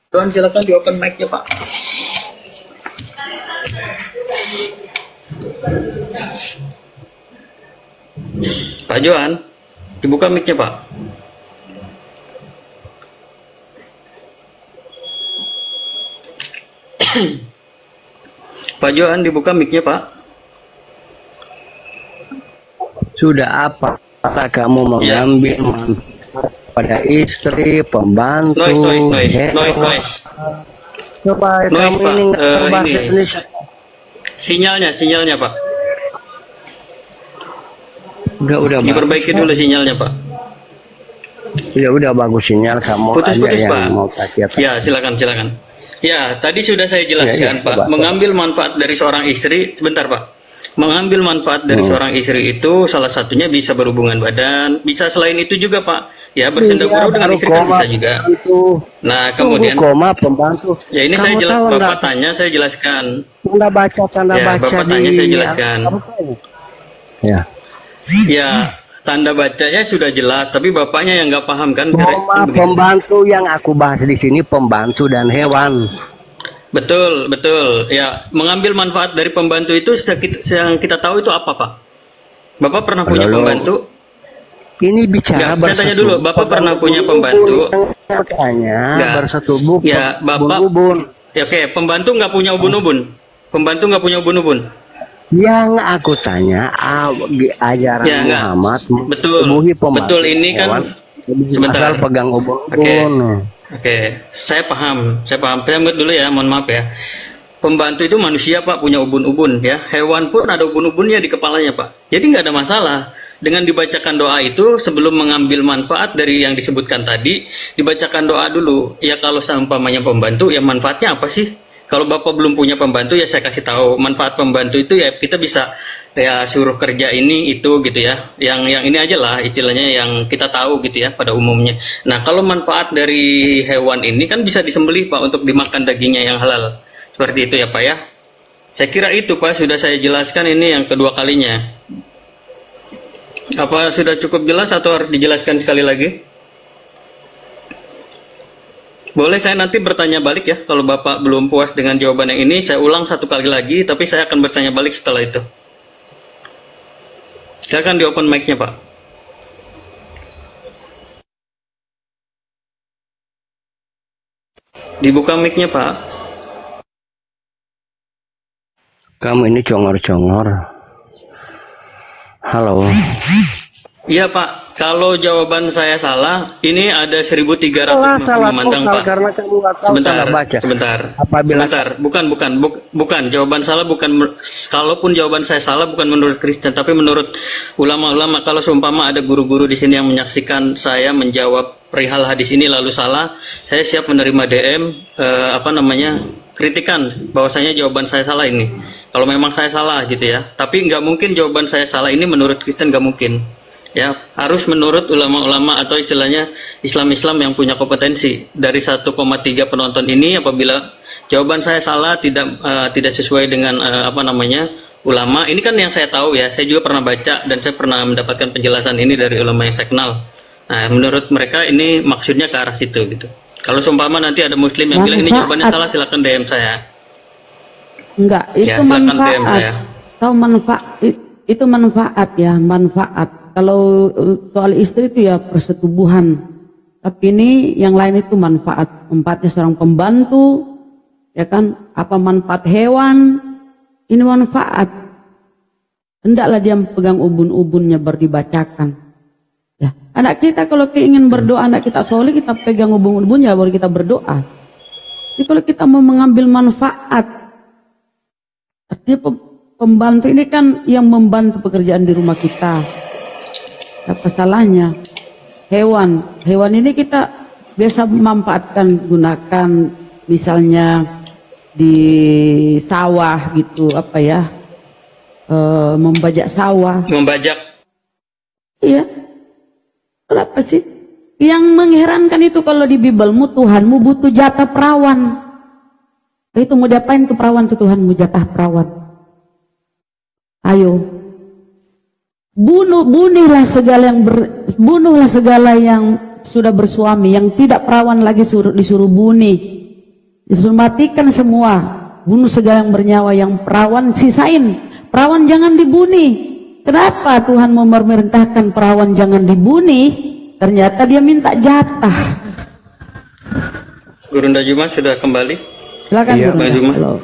Speaker 3: Tuan silakan di open mic-nya Pak. Pak Johan, dibuka mic-nya Pak. Pak Johan, dibuka mic-nya Pak.
Speaker 9: Sudah apa kamu mengambil manfaat pada istri, pembantu,
Speaker 3: noise.
Speaker 9: Coba kamu
Speaker 3: Pak.
Speaker 9: ini bahasa Indonesia.
Speaker 3: Sinyalnya Pak.
Speaker 9: Udah
Speaker 3: diperbaiki dulu sinyalnya Pak.
Speaker 9: Udah bagus sinyal, kamu
Speaker 3: Putus-putus
Speaker 9: aja
Speaker 3: Pak.
Speaker 9: yang mau kasih.
Speaker 3: Ya, silakan. Ya, tadi sudah saya jelaskan Pak.
Speaker 9: Coba.
Speaker 3: Mengambil manfaat dari seorang istri, sebentar Pak. Mengambil manfaat dari seorang istri itu salah satunya bisa berhubungan badan, bisa selain itu juga Pak. Ya, bersendaguru dengan istri kan bisa juga. Nah, kemudian
Speaker 9: pembantu.
Speaker 3: Ya, ini saya Bapak tanya, saya jelaskan.
Speaker 9: Tanda baca
Speaker 3: Bapak tanya, saya jelaskan. Ya, tanda bacanya sudah jelas, tapi bapaknya yang nggak paham kan?
Speaker 9: Pembantu yang aku bahas di sini pembantu dan hewan.
Speaker 3: Betul. Ya, mengambil manfaat dari pembantu itu yang kita tahu itu apa, Pak? Bapak pernah punya pembantu?
Speaker 9: Ini bicara
Speaker 3: saya tanya dulu, Bapak pernah punya pembantu?
Speaker 9: Bersetubuh.
Speaker 3: Ya, Bapak. Ya, oke, pembantu nggak punya ubun-ubun.
Speaker 9: Yang aku tanya, ajaran Muhammad
Speaker 3: betul ini kan sebentar
Speaker 9: pegang ubun-ubun.
Speaker 3: Oke, saya paham. Saya mute dulu ya, mohon maaf ya. Pembantu itu manusia Pak, punya ubun-ubun ya. Hewan pun ada ubun-ubunnya di kepalanya Pak. Jadi nggak ada masalah dengan dibacakan doa itu sebelum mengambil manfaat dari yang disebutkan tadi. Dibacakan doa dulu. Ya kalau seumpamanya pembantu, ya manfaatnya apa sih? Kalau Bapak belum punya pembantu, ya saya kasih tahu manfaat pembantu itu ya kita bisa ya suruh kerja ini itu gitu ya. Yang ini aja lah istilahnya yang kita tahu gitu ya pada umumnya. Nah, kalau manfaat dari hewan ini kan bisa disembelih Pak untuk dimakan dagingnya yang halal. Seperti itu ya Pak ya. Saya kira itu Pak, sudah saya jelaskan, ini yang kedua kalinya. Apa sudah cukup jelas atau harus dijelaskan sekali lagi? Boleh saya nanti bertanya balik ya, kalau Bapak belum puas dengan jawaban yang ini, saya ulang satu kali lagi, tapi saya akan bertanya balik setelah itu. Silakan di open mic-nya Pak. Dibuka mic-nya Pak.
Speaker 9: Kamu ini congor-congor. Halo.
Speaker 3: Iya Pak, kalau jawaban saya salah, ini ada 1.300 memandang Pak.
Speaker 9: Karena kamu nggak tahu
Speaker 3: Sebentar,
Speaker 9: salah baca.
Speaker 3: sebentar,
Speaker 9: Apabila
Speaker 3: sebentar. Bukan. Jawaban salah bukan. Kalaupun jawaban saya salah bukan menurut Kristen, tapi menurut ulama-ulama. Kalau seumpama ada guru-guru di sini yang menyaksikan saya menjawab perihal hadis ini lalu salah, saya siap menerima DM kritikan bahwasanya jawaban saya salah ini. Kalau memang saya salah gitu ya. Tapi nggak mungkin jawaban saya salah ini menurut Kristen, nggak mungkin. Ya, harus menurut ulama-ulama atau istilahnya Islam-Islam yang punya kompetensi. Dari 1,3 penonton ini, apabila jawaban saya salah, tidak sesuai dengan ulama. Ini kan yang saya tahu ya. Saya juga pernah baca dan saya pernah mendapatkan penjelasan ini dari ulama yang saya kenal. Nah, menurut mereka ini maksudnya ke arah situ gitu. Kalau seumpama nanti ada muslim yang bilang ini jawabannya salah, silakan DM saya.
Speaker 5: Enggak, itu
Speaker 3: Ya, silakan DM
Speaker 5: manfaat.
Speaker 3: saya.
Speaker 5: Tahu itu manfaat ya, manfaat. Kalau soal istri itu ya persetubuhan. Tapi ini yang lain itu manfaat. Manfaatnya seorang pembantu, ya kan? Apa manfaat hewan? Ini manfaat. Hendaklah dia pegang ubun-ubunnya baru dibacakan. Ya, anak kita kalau ingin berdoa, anak kita soleh, kita pegang ubun-ubunnya baru kita berdoa. Jadi kalau kita mau mengambil manfaat, artinya pembantu ini kan yang membantu pekerjaan di rumah kita. Apa salahnya? Hewan ini kita biasa memanfaatkan, gunakan misalnya di sawah gitu, membajak sawah.
Speaker 3: Membajak.
Speaker 5: Iya. Kenapa sih? Yang mengherankan itu kalau di Bibelmu Tuhanmu butuh jatah perawan. Itu mau diapain ke perawan tuh Tuhanmu, jatah perawan? Ayo. Bunuhlah segala yang sudah bersuami, yang tidak perawan lagi disuruh bunuh. Disuruh matikan semua. Bunuh segala yang bernyawa, yang perawan sisain. Perawan jangan dibunuh. Kenapa Tuhan memerintahkan perawan jangan dibunuh? Ternyata dia minta jatah.
Speaker 3: Gurunda Juma sudah kembali.
Speaker 5: Silakan
Speaker 3: Iya,
Speaker 5: Gurunda.
Speaker 3: Bang Juma.
Speaker 5: Halo.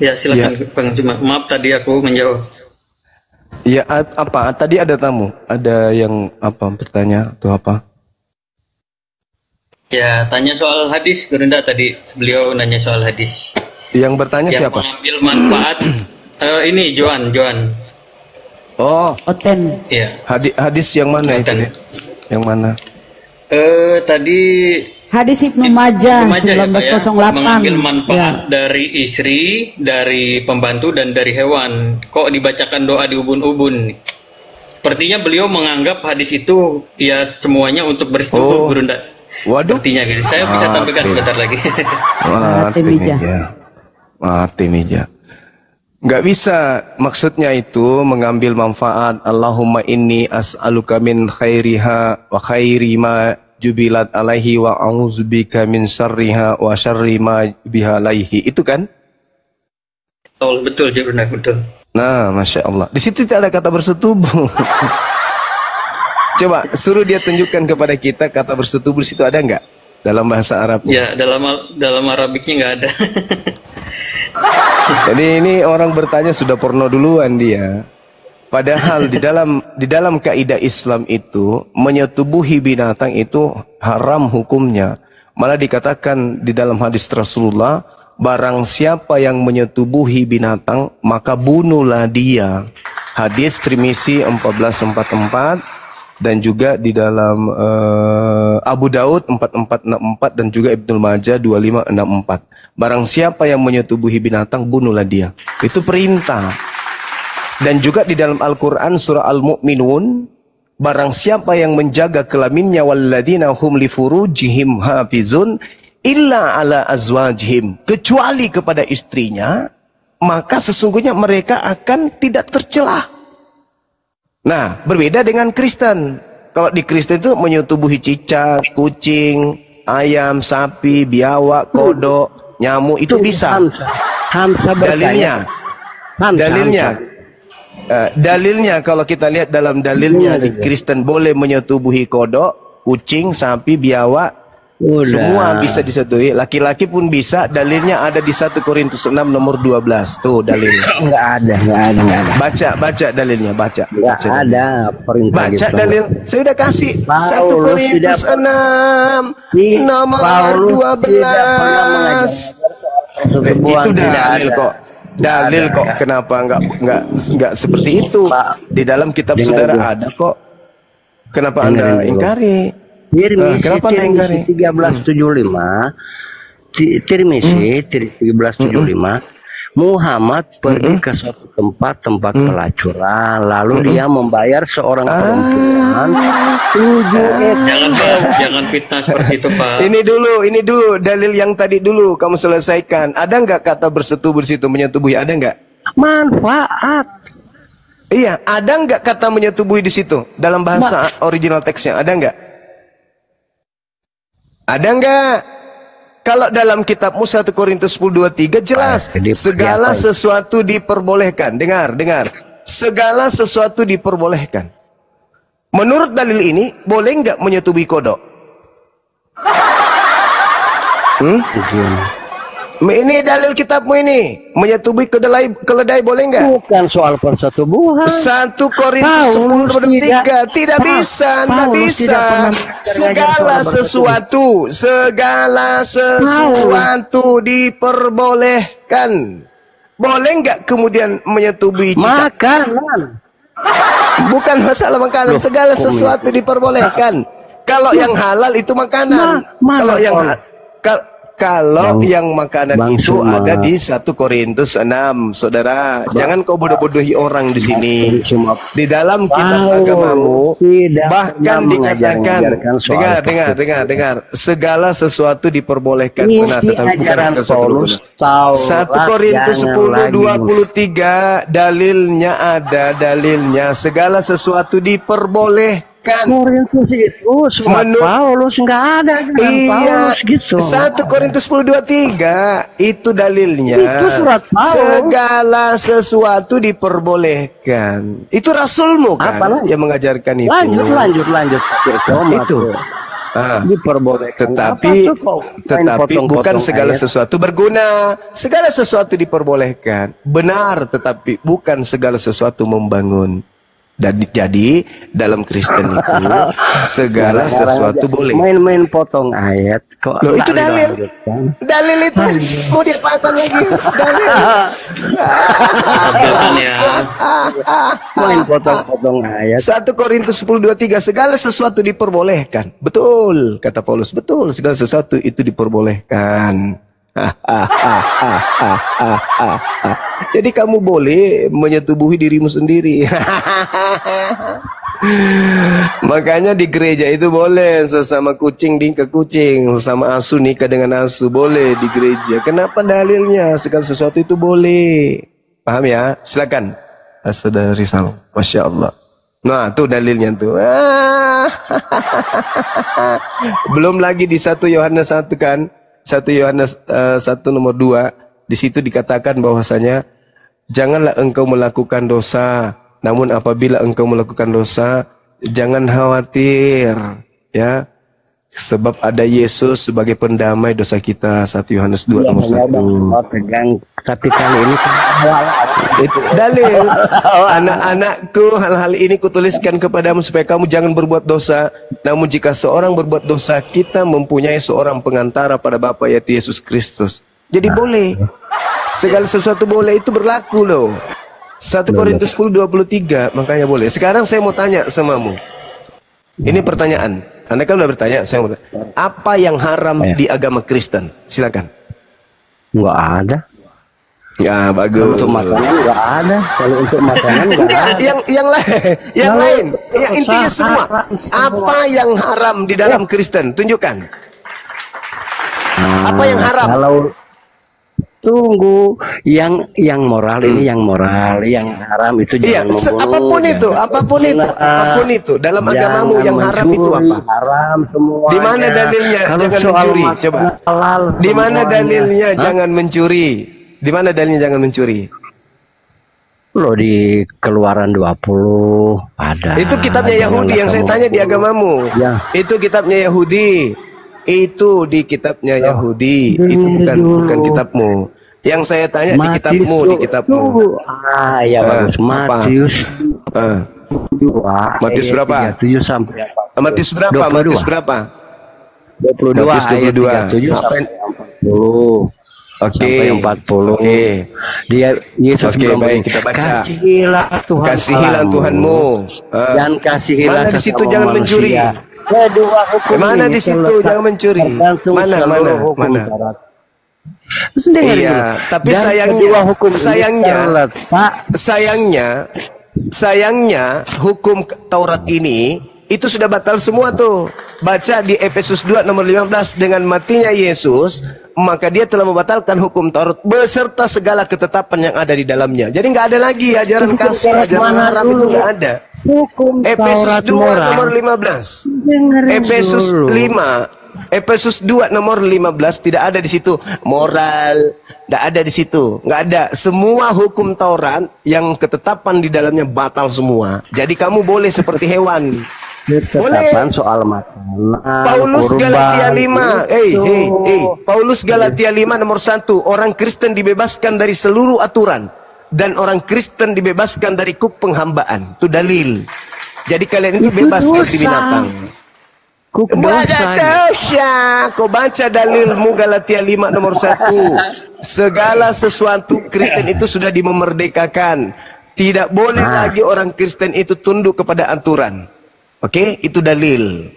Speaker 3: Ya, silakan Bang Juma. Maaf tadi aku menjawab.
Speaker 1: Ya, apa? Tadi ada tamu, ada yang bertanya atau apa?
Speaker 3: Ya, tanya soal hadis Gurunda tadi. Beliau nanya soal hadis.
Speaker 1: Yang bertanya
Speaker 3: Yang
Speaker 1: siapa?
Speaker 3: mengambil manfaat. Ini Joan.
Speaker 1: Oh,
Speaker 5: Oten.
Speaker 3: Iya.
Speaker 1: Hadis yang mana itu? Dia? Yang mana?
Speaker 3: Tadi
Speaker 5: Hadis Ibnu Majah
Speaker 3: ya, Pak, ya?
Speaker 5: 1908.
Speaker 3: Mengambil manfaat
Speaker 5: Ya.
Speaker 3: dari istri, dari pembantu dan dari hewan. Kok dibacakan doa di ubun-ubun? Sepertinya beliau menganggap hadis itu ya semuanya untuk bersetubuh, Gurunda.
Speaker 1: Waduh.
Speaker 3: Sepertinya gitu. Saya bisa tampilkan sebentar lagi.
Speaker 1: Mati meja. Nggak bisa, maksudnya itu mengambil manfaat. Allahumma inni as'aluka min khairiha wa khairi ma jubilat alaihi wa a'udzubika min syarriha wa syarri ma biha alaihi. Itu kan?
Speaker 3: Oh, betul, Gurunda, betul.
Speaker 1: Nah, Masya Allah. Di situ tidak ada kata bersetubuh. Coba suruh dia tunjukkan kepada kita kata bersetubuh di situ ada nggak dalam bahasa Arab?
Speaker 3: Ya, dalam Arabiknya nggak ada.
Speaker 1: Jadi ini orang bertanya sudah porno duluan dia. Padahal di dalam kaidah Islam itu menyetubuhi binatang itu haram hukumnya. Malah dikatakan di dalam hadis Rasulullah, barang siapa yang menyetubuhi binatang maka bunuhlah dia. Hadis Tirmizi 1444 dan juga di dalam Abu Daud 4464 dan juga Ibnu Majah 2564. Barang siapa yang menyetubuhi binatang, bunuhlah dia. Itu perintah. Dan juga di dalam Al-Quran surah Al-Mu'minun, barang siapa yang menjaga kelaminnya walladzina hum li furujihim hafizun illa ala azwajihim, kecuali kepada istrinya, maka sesungguhnya mereka akan tidak tercelah. Nah, berbeda dengan Kristen. Kalau di Kristen itu menyetubuhi cicak, kucing, ayam, sapi, biawak, kodok, nyamuk, itu bisa. Dalilnya kalau kita lihat dalam dalilnya di Kristen boleh menyetubuhi kodok, kucing, sapi, biawak, semua bisa disetujui. Laki-laki pun bisa. Dalilnya ada di 1 Korintus 6 nomor 12. Tuh dalilnya.
Speaker 9: Enggak ada.
Speaker 1: Baca dalilnya, baca.
Speaker 9: Enggak ada perintah
Speaker 1: Baca
Speaker 9: gitu.
Speaker 1: dalil. Saya udah kasih 1
Speaker 9: Paulus
Speaker 1: Korintus 6 nomor 12. Itu dalil kok. Dalil kok. Kenapa enggak seperti itu? Di dalam kitab saudara ada kok. Kenapa Anda ingkari? Kenapa Anda ingkari?
Speaker 9: 1375 Tirmisi 1375 Muhammad pergi ke suatu tempat pelacuran, lalu dia membayar seorang perempuan 7 ekor.
Speaker 3: Jangan fitnah seperti itu, Pak.
Speaker 1: Ini dulu dalil yang tadi dulu kamu selesaikan. Ada nggak kata bersetubuh di situ, menyetubuhi? Ada nggak?
Speaker 9: Manfaat.
Speaker 1: Iya, ada nggak kata menyetubuhi di situ dalam bahasa original teksnya? Ada nggak? Ada nggak? Kalau dalam kitabmu 1 Korintus 10:23 jelas segala sesuatu diperbolehkan. Dengar. Segala sesuatu diperbolehkan. Menurut dalil ini boleh nggak menyetubuhi kodok? Ini dalil kitabmu ini. Menyetubuhi keledai boleh nggak?
Speaker 9: Bukan soal persetubuhan.
Speaker 1: 1 Korintus 10:23 tidak bisa. Segala sesuatu diperbolehkan. Boleh nggak kemudian menyetubuhi cicak?
Speaker 9: Makanan.
Speaker 1: Bukan masalah makanan. Segala sesuatu diperbolehkan. Kalau yang halal itu makanan. Kalau yang makanan itu ada di 1 Korintus 6, saudara. Jangan kau bodoh-bodohi orang di sini. Di dalam kitab agamamu bahkan dikatakan, dengar. Segala sesuatu diperbolehkan. Benar, tetapi bukan segala sesuatu. 1 Korintus 10:23 dalilnya ada, segala sesuatu diperbolehkan.
Speaker 9: Korintus itu surat Paulus nggak ada Paulus gitu.
Speaker 1: 1 Korintus 10:23 itu dalilnya.
Speaker 9: Itu surat Paulus.
Speaker 1: Segala sesuatu diperbolehkan. Itu rasulmu kan yang mengajarkan itu.
Speaker 9: Lanjut.
Speaker 1: Itu.
Speaker 9: Diperbolehkan.
Speaker 1: Tetapi bukan segala sesuatu berguna. Segala sesuatu diperbolehkan. Benar, tetapi bukan segala sesuatu membangun. Jadi dalam Kristen itu segala sesuatu boleh.
Speaker 9: Main-main potong ayat kok.
Speaker 1: Loh, itu dalil. Dalil itu mau diapakan lagi? Dalil.
Speaker 9: Main potong-potong ayat.
Speaker 1: 1 Korintus 10:23 segala sesuatu diperbolehkan. Betul, kata Paulus. Betul, segala sesuatu itu diperbolehkan. Jadi kamu boleh menyetubuhi dirimu sendiri. Makanya di gereja itu boleh sesama kucing nikah kucing, sesama asu nikah dengan asu, boleh di gereja. Kenapa dalilnya? Segala sesuatu itu boleh. Paham ya? Silakan. Saudara Rizal. Masya Allah. Nah, tuh dalilnya tuh. Belum lagi di 1 Yohanes 1 kan? 1 Yohanes 1 nomor 2, di situ dikatakan bahwasanya janganlah engkau melakukan dosa, namun apabila engkau melakukan dosa jangan khawatir, ya, sebab ada Yesus sebagai pendamai dosa kita. 1 Yohanes 2 nomor 1.
Speaker 9: Tapi kali ini
Speaker 1: itu dalil. Anak-anakku, hal-hal ini kutuliskan kepadamu supaya kamu jangan berbuat dosa. Namun jika seorang berbuat dosa, kita mempunyai seorang pengantara pada Bapa, yaitu Yesus Kristus. Jadi boleh. Segala sesuatu boleh, itu berlaku loh. 1 Korintus 10:23, makanya boleh. Sekarang saya mau tanya samamu. Ini pertanyaan. Anda kan udah bertanya, saya mau tanya. Apa yang haram di agama Kristen? Silakan.
Speaker 9: Nggak ada.
Speaker 1: Ya, bagus.
Speaker 9: Untuk makanan nggak ada. Kalau untuk makanan nggak ada.
Speaker 1: Yang lain. Ya, intinya semua. Apa yang haram di dalam Kristen? Tunjukkan. Apa yang haram?
Speaker 9: Kalau tunggu yang moral ini yang moral, yang haram itu
Speaker 1: Iya,
Speaker 9: jangan membunuh.
Speaker 1: apapun itu dalam agamamu yang haram itu apa?
Speaker 9: Haram semua.
Speaker 1: Di mana dalilnya jangan mencuri? Coba. Di mana dalilnya jangan mencuri? Di mana dalilnya jangan mencuri?
Speaker 9: Loh di Keluaran 20 ada.
Speaker 1: Itu kitabnya Yahudi yang saya tanya di agamamu.
Speaker 9: Ya.
Speaker 1: Itu kitabnya Yahudi. Itu di kitabnya Yahudi. Itu bukan kitabmu. Yang saya tanya di kitabmu, di kitabmu.
Speaker 9: Ya bagus. Matius.
Speaker 1: Matius berapa?
Speaker 9: 37 sampai
Speaker 1: Matius berapa?
Speaker 9: 22.
Speaker 1: Matius berapa?
Speaker 9: 22
Speaker 1: Matius 22.
Speaker 9: ayat 37 sampai 40. Sampai 40. Dia Yesus
Speaker 1: Oke, baik, kita baca.
Speaker 9: Kasihilah
Speaker 1: Tuhanmu.
Speaker 9: Dan kasihilah
Speaker 1: Mana di situ
Speaker 9: sesama
Speaker 1: jangan mencuri?
Speaker 9: manusia. Kedua hukum
Speaker 1: Mana
Speaker 9: ini
Speaker 1: di situ
Speaker 9: terletak
Speaker 1: jangan mencuri?
Speaker 9: tergantung
Speaker 1: Mana,
Speaker 9: seluruh hukum
Speaker 1: mana?
Speaker 9: Taurat. Terus dengar
Speaker 1: Iya,
Speaker 9: dulu.
Speaker 1: tapi
Speaker 9: Dan kedua hukum ini
Speaker 1: sayangnya hukum Taurat ini itu sudah batal semua tuh. Baca di Efesus 2 nomor 15, dengan matinya Yesus maka dia telah membatalkan hukum Taurat beserta segala ketetapan yang ada di dalamnya. Jadi nggak ada lagi ajaran kasih, ajaran haram itu nggak ada. Efesus 2 nomor 15. Efesus 5, Efesus 2 nomor 15 tidak ada di situ moral, tidak ada di situ, nggak ada. Semua hukum Taurat yang ketetapan di dalamnya batal semua. Jadi kamu boleh seperti hewan.
Speaker 9: Ketetapan soal makanan.
Speaker 1: Paulus Galatia 5. Paulus Galatia 5 nomor 1. Orang Kristen dibebaskan dari seluruh aturan dan orang Kristen dibebaskan dari kuk penghambaan. Itu dalil. Jadi kalian itu bebas seperti binatang. Baca dosa. Kau baca dalilmu Galatia 5 nomor 1. Segala sesuatu Kristen itu sudah dimerdekakan. Tidak boleh lagi orang Kristen itu tunduk kepada aturan. Oke, itu dalil.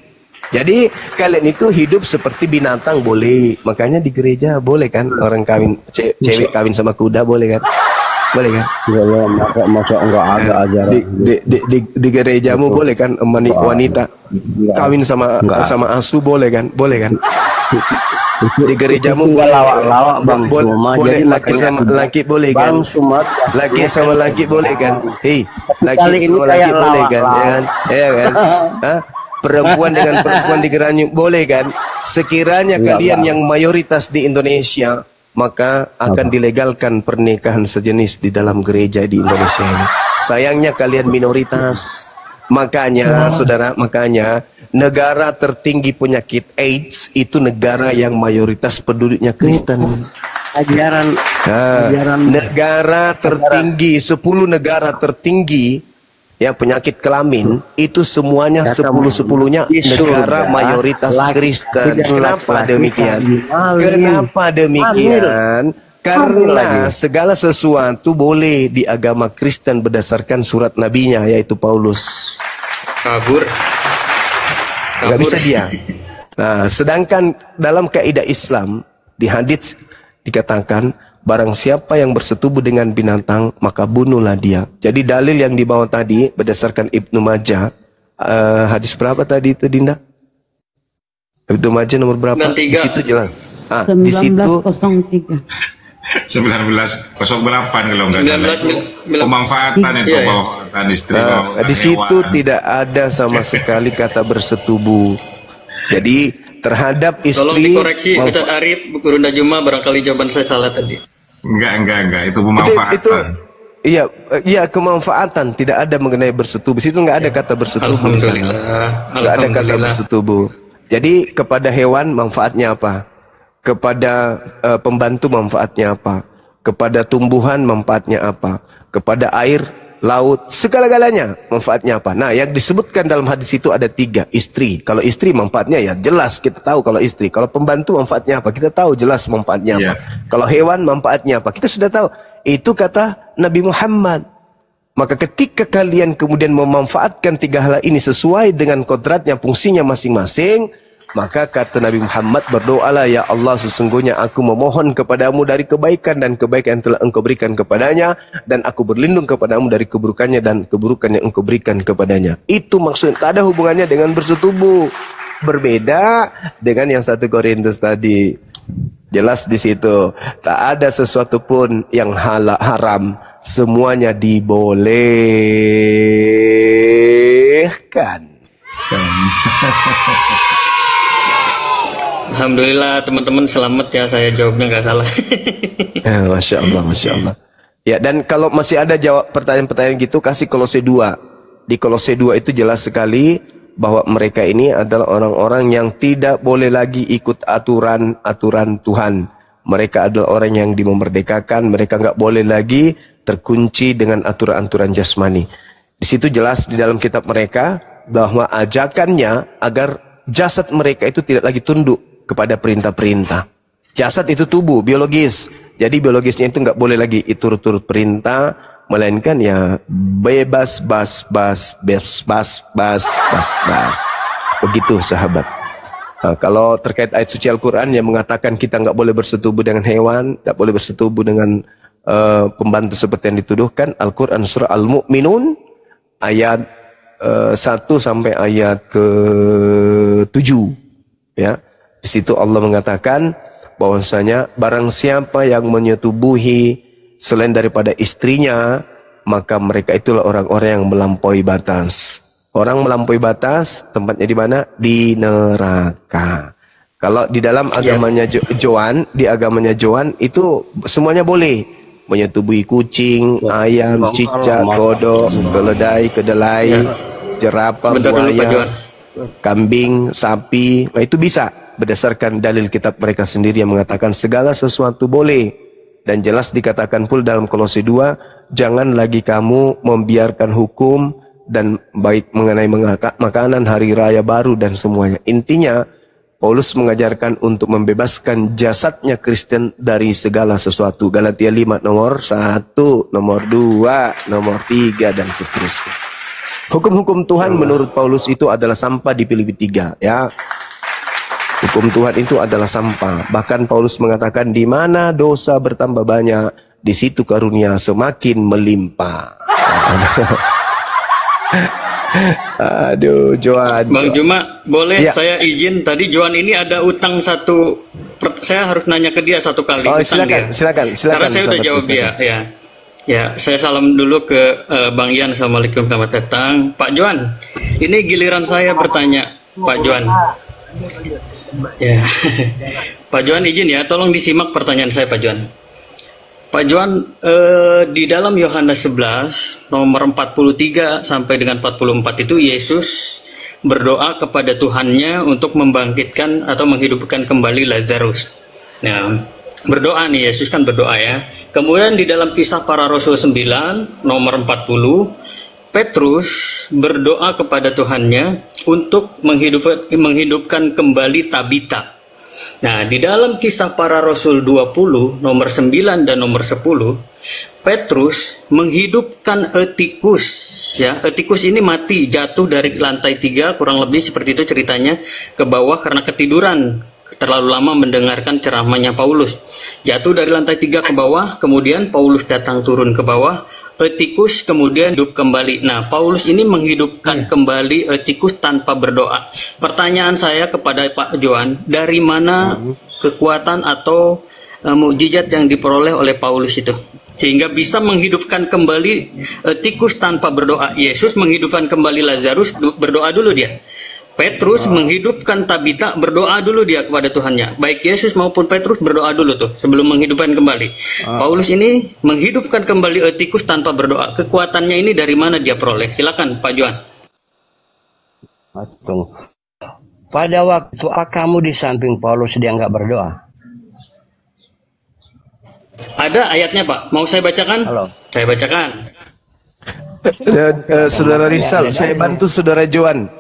Speaker 1: Jadi kalian itu hidup seperti binatang boleh. Makanya di gereja boleh kan orang kawin cewek kawin sama kuda boleh kan? Boleh kan?
Speaker 9: Masa enggak ada ajaran.
Speaker 1: Di gerejamu boleh kan wanita kawin sama asu boleh kan? Boleh kan? Di gerejamu boleh
Speaker 9: lawak bang,
Speaker 1: boleh laki sama laki boleh kan? Laki sama laki boleh kan? Laki sama laki boleh kan? Ya kan? Perempuan dengan perempuan digeranyuk boleh kan? Sekiranya kalian yang mayoritas di Indonesia, maka akan dilegalkan pernikahan sejenis di dalam gereja di Indonesia ini. Sayangnya kalian minoritas. Makanya saudara, negara tertinggi penyakit AIDS itu negara yang mayoritas penduduknya Kristen. Negara tertinggi, 10 negara tertinggi ya penyakit kelamin itu semuanya 10-10-nya negara mayoritas Kristen. Kenapa demikian? Kenapa demikian? Karena segala sesuatu boleh di agama Kristen berdasarkan surat nabinya yaitu Paulus. Kabur. Gak bisa dia. Nah, sedangkan dalam kaidah Islam di hadits dikatakan barang siapa yang bersetubuh dengan binatang maka bunuhlah dia. Jadi dalil yang dibawa tadi berdasarkan Ibnu Majah, hadis berapa tadi itu Dinda? Ibnu Majah nomor berapa? Di situ jelas. Di situ
Speaker 5: 1903.
Speaker 4: 1908 kalau nggak salah. Pemanfaatan itu pemanfaatan istri.
Speaker 1: Di situ tidak ada sama sekali kata bersetubuh. Jadi terhadap istri.
Speaker 3: Tolong dikoreksi Ustaz Arif, Guru Najuma, barangkali jawaban saya salah tadi.
Speaker 4: Enggak, itu pemanfaatan.
Speaker 1: Iya kemanfaatan, tidak ada mengenai bersetubuh. Situ nggak ada kata bersetubuh di sana. Nggak ada kata bersetubuh. Jadi kepada hewan manfaatnya apa? Kepada pembantu manfaatnya apa? Kepada tumbuhan manfaatnya apa? Kepada air, laut, segala-galanya manfaatnya apa? Nah, yang disebutkan dalam hadis itu ada 3. Istri. Kalau istri manfaatnya ya jelas kita tahu kalau istri. Kalau pembantu manfaatnya apa? Kita tahu jelas manfaatnya apa. Kalau hewan manfaatnya apa? Kita sudah tahu. Itu kata Nabi Muhammad. Maka ketika kalian kemudian memanfaatkan 3 hal ini sesuai dengan kodratnya, fungsinya masing-masing, maka kata Nabi Muhammad, berdoalah ya Allah, sesungguhnya aku memohon kepadamu dari kebaikan dan kebaikan yang telah engkau berikan kepadanya, dan aku berlindung kepadamu dari keburukannya dan keburukan yang engkau berikan kepadanya. Itu maksudnya, tak ada hubungannya dengan bersetubuh. Berbeda dengan yang 1 Korintus tadi. Jelas di situ. Tak ada sesuatu pun yang haram, semuanya dibolehkan.
Speaker 3: Alhamdulillah teman-teman selamat ya, saya jawabnya nggak salah.
Speaker 1: Masya Allah, Masya Allah. Ya, dan kalau masih ada jawab pertanyaan-pertanyaan gitu, kasih Kolose 2. Di Kolose 2 itu jelas sekali bahwa mereka ini adalah orang-orang yang tidak boleh lagi ikut aturan-aturan Tuhan. Mereka adalah orang yang dimerdekakan, mereka nggak boleh lagi terkunci dengan aturan-aturan jasmani. Di situ jelas di dalam kitab mereka bahwa ajakannya agar jasad mereka itu tidak lagi tunduk kepada perintah-perintah. Jasad itu tubuh, biologis. Jadi biologisnya itu nggak boleh lagi turut-turut perintah, melainkan ya bebas bas. Begitu sahabat. Nah, kalau terkait ayat suci Al-Quran yang mengatakan kita nggak boleh bersetubuh dengan hewan, nggak boleh bersetubuh dengan pembantu seperti yang dituduhkan, Al-Quran surah Al-Mu'minun ayat 1 sampai ayat ke-7. Ya, di situ Allah mengatakan bahwasanya barang siapa yang menyetubuhi selain daripada istrinya, maka mereka itulah orang-orang yang melampaui batas. Orang melampaui batas, tempatnya di mana? Di neraka. Kalau di dalam agamanya Joan, di agamanya Joan itu semuanya boleh. Menyetubuhi kucing, ayam, cicak, kodok, keledai, kedelai, jerapah, buaya, kambing, sapi. Nah, itu bisa berdasarkan dalil kitab mereka sendiri yang mengatakan segala sesuatu boleh. Dan jelas dikatakan pula dalam Kolose 2, jangan lagi kamu membiarkan hukum dan baik mengenai makanan hari raya baru dan semuanya. Intinya, Paulus mengajarkan untuk membebaskan jasadnya Kristen dari segala sesuatu. Galatia 5 nomor 1, nomor 2, nomor 3, dan seterusnya. Hukum-hukum Tuhan menurut Paulus itu adalah sampah di Filipi 3, ya. Hukum Tuhan itu adalah sampah. Bahkan Paulus mengatakan di mana dosa bertambah banyak, di situ karunia semakin melimpah. Aduh, Joan.
Speaker 3: Bang Juma, boleh
Speaker 1: ya.
Speaker 3: Saya izin tadi Joan ini ada utang saya harus nanya ke dia satu kali.
Speaker 1: Oh, silakan.
Speaker 3: Karena saya udah jawab dia, ya. Ya, saya salam dulu ke Bang Ian. Assalamualaikum, selamat datang. Pak Joan, ini giliran saya bertanya, Pak Joan. Ya, Pak Joan izin ya, tolong disimak pertanyaan saya, Pak Joan. Pak Joan, di dalam Yohanes 11 nomor 43 sampai dengan 44 itu Yesus berdoa kepada Tuhannya untuk membangkitkan atau menghidupkan kembali Lazarus. Nah, berdoa nih, Yesus kan berdoa ya. Kemudian di dalam Kisah Para Rasul 9 nomor 40, Petrus berdoa kepada Tuhannya untuk menghidupkan kembali Tabita. Nah, di dalam Kisah Para Rasul 20 nomor 9 dan nomor 10, Petrus menghidupkan Etikus. Ya, Etikus ini mati, jatuh dari lantai 3 kurang lebih seperti itu ceritanya ke bawah karena ketiduran. Terlalu lama mendengarkan ceramahnya Paulus. Jatuh dari lantai 3 ke bawah, kemudian Paulus datang turun ke bawah, Etikus kemudian hidup kembali. Nah, Paulus ini menghidupkan kembali Etikus tanpa berdoa. Pertanyaan saya kepada Pak Joan, dari mana kekuatan atau mukjizat yang diperoleh oleh Paulus itu? Sehingga bisa menghidupkan kembali Etikus tanpa berdoa. Yesus menghidupkan kembali Lazarus, berdoa dulu dia. Petrus menghidupkan Tabita, berdoa dulu dia kepada Tuhannya. Baik Yesus maupun Petrus berdoa dulu tuh sebelum menghidupkan kembali. Paulus ini menghidupkan kembali Etikus tanpa berdoa. Kekuatannya ini dari mana dia peroleh? Silakan Pak Joan.
Speaker 9: Tunggu. Pada waktu kamu di samping Paulus dia nggak berdoa?
Speaker 3: Ada ayatnya Pak. Mau saya bacakan?
Speaker 9: Halo.
Speaker 3: Saya bacakan.
Speaker 1: Saudara Rizal, saya bantu Saudara Joan.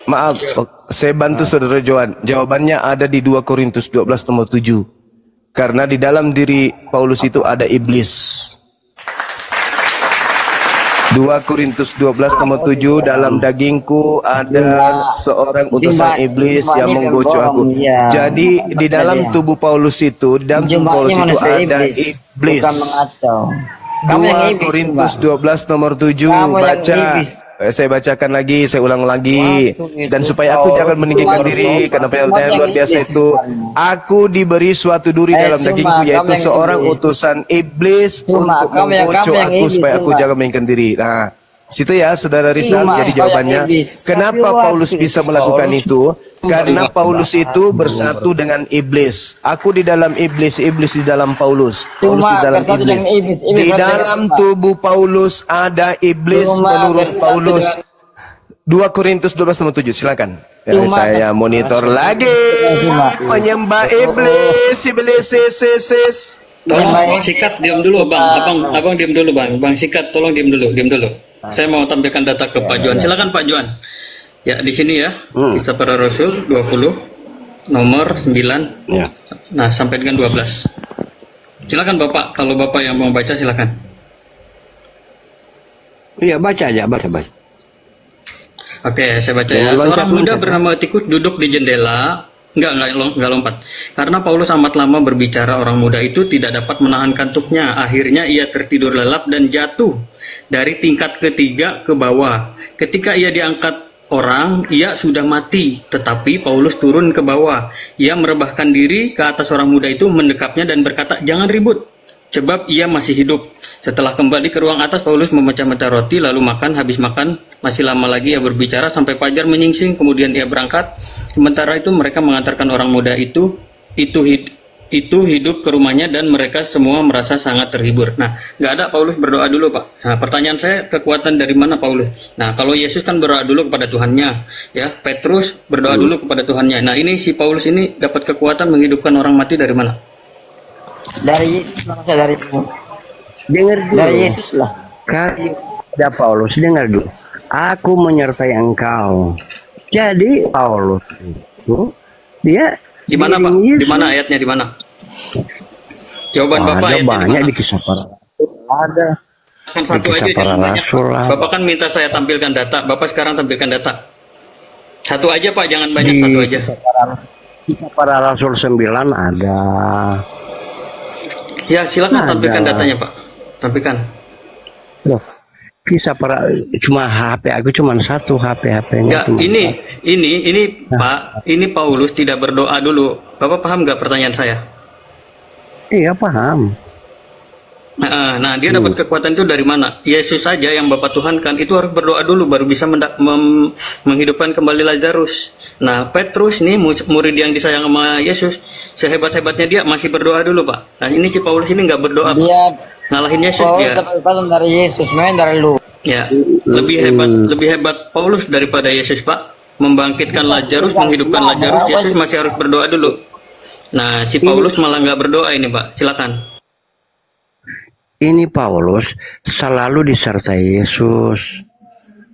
Speaker 1: Maaf, saya bantu Saudara Joan. Jawabannya ada di 2 Korintus 12 nomor 7. Karena di dalam diri Paulus itu ada iblis. 2 Korintus 12 nomor 7, dalam dagingku ada seorang utusan iblis yang menggocok aku. Jadi di dalam tubuh Paulus itu, di dalam tubuh Paulus itu ada iblis. 2 Korintus 12 nomor 7, baca. Saya bacakan lagi, saya ulang lagi. Dan supaya aku jangan meninggikan diri, karena penyampaian luar biasa itu. Aku diberi suatu duri dalam dagingku, yaitu seorang utusan iblis untuk membujuk aku supaya aku jangan meninggikan diri. Nah, situ ya, saudara Rizal. Jadi jawabannya, kenapa Paulus bisa melakukan itu? Karena Paulus itu bersatu dengan iblis. Aku di dalam iblis, iblis di dalam Paulus. Paulus di dalam iblis. Di dalam tubuh Paulus ada iblis menurut Paulus. 2 Korintus 12:7. Silakan. Ya, saya monitor lagi. Penyembah iblis, iblis.
Speaker 3: Tolong Sikat diam dulu bang, abang diam dulu bang, bang Sikat tolong diam dulu. Saya mau tampilkan data ke Pak Johan. Silakan Pak Johan. Ya di sini ya, Kisah Para Rasul 20 nomor 9.
Speaker 9: Ya.
Speaker 3: Nah sampai dengan 12. Silakan Bapak, kalau Bapak yang mau baca silakan.
Speaker 9: Iya, baca aja, baca.
Speaker 3: Oke, saya baca ya. Seorang muda bernama Tikus duduk di jendela. Enggak lompat. Karena Paulus amat lama berbicara, orang muda itu tidak dapat menahan kantuknya. Akhirnya ia tertidur lelap dan jatuh dari tingkat ketiga ke bawah. Ketika ia diangkat orang, ia sudah mati. Tetapi Paulus turun ke bawah. Ia merebahkan diri ke atas orang muda itu, mendekapnya dan berkata, "Jangan ribut, sebab ia masih hidup." Setelah kembali ke ruang atas, Paulus memecah-mecah roti, lalu makan. Habis makan, masih lama lagi ia berbicara sampai fajar menyingsing, kemudian ia berangkat. Sementara itu mereka mengantarkan orang muda itu hidup ke rumahnya dan mereka semua merasa sangat terhibur. Nah, nggak ada Paulus berdoa dulu, Pak. Nah, pertanyaan saya, kekuatan dari mana Paulus? Nah, kalau Yesus kan berdoa dulu kepada Tuhannya, ya. Petrus berdoa dulu kepada Tuhannya. Nah, ini si Paulus ini dapat kekuatan menghidupkan orang mati dari mana?
Speaker 10: Dari
Speaker 9: Dengar dulu.
Speaker 10: dari Yesus lah.
Speaker 9: Kata Paulus, dengar dulu. Aku menyertai engkau. Jadi Paulus itu dia
Speaker 3: Di mana, Pak? Di mana ayatnya, di mana? Jawaban Bapak ayatnya
Speaker 9: banyak
Speaker 3: di
Speaker 9: di Kisah Para Rasul. Ada.
Speaker 3: Kan satu aja jangan banyak, Pak. Bapak kan minta saya tampilkan data. Bapak sekarang tampilkan data. Satu aja, Pak, jangan banyak, satu aja.
Speaker 9: Kisah Para Rasul 9 ada.
Speaker 3: Ya, silakan tampilkan datanya, Pak. Tampilkan.
Speaker 9: Loh, Kisah Para, cuma HP aku cuma satu HP-nya.
Speaker 3: Enggak, ini Pak, ini Paulus tidak berdoa dulu. Bapak paham nggak pertanyaan saya?
Speaker 9: Iya, paham.
Speaker 3: Nah, dia dapat kekuatan itu dari mana? Yesus saja yang Bapak Tuhan kan itu harus berdoa dulu baru bisa menghidupkan kembali Lazarus. Nah, Petrus nih murid yang disayang sama Yesus, sehebat-hebatnya dia masih berdoa dulu, Pak. Nah, ini si Paulus ini nggak berdoa, Pak.
Speaker 10: Dia
Speaker 3: Ngalahin Yesus
Speaker 10: Paulus
Speaker 3: dia.
Speaker 10: dapat kekuatan dari Yesus, main dari lu.
Speaker 3: Ya, lebih hebat Paulus daripada Yesus, Pak. Membangkitkan Lazarus, menghidupkan Lazarus, Yesus masih harus berdoa dulu. Nah, si Paulus malah nggak berdoa ini, Pak. Silakan.
Speaker 9: Ini Paulus selalu disertai Yesus.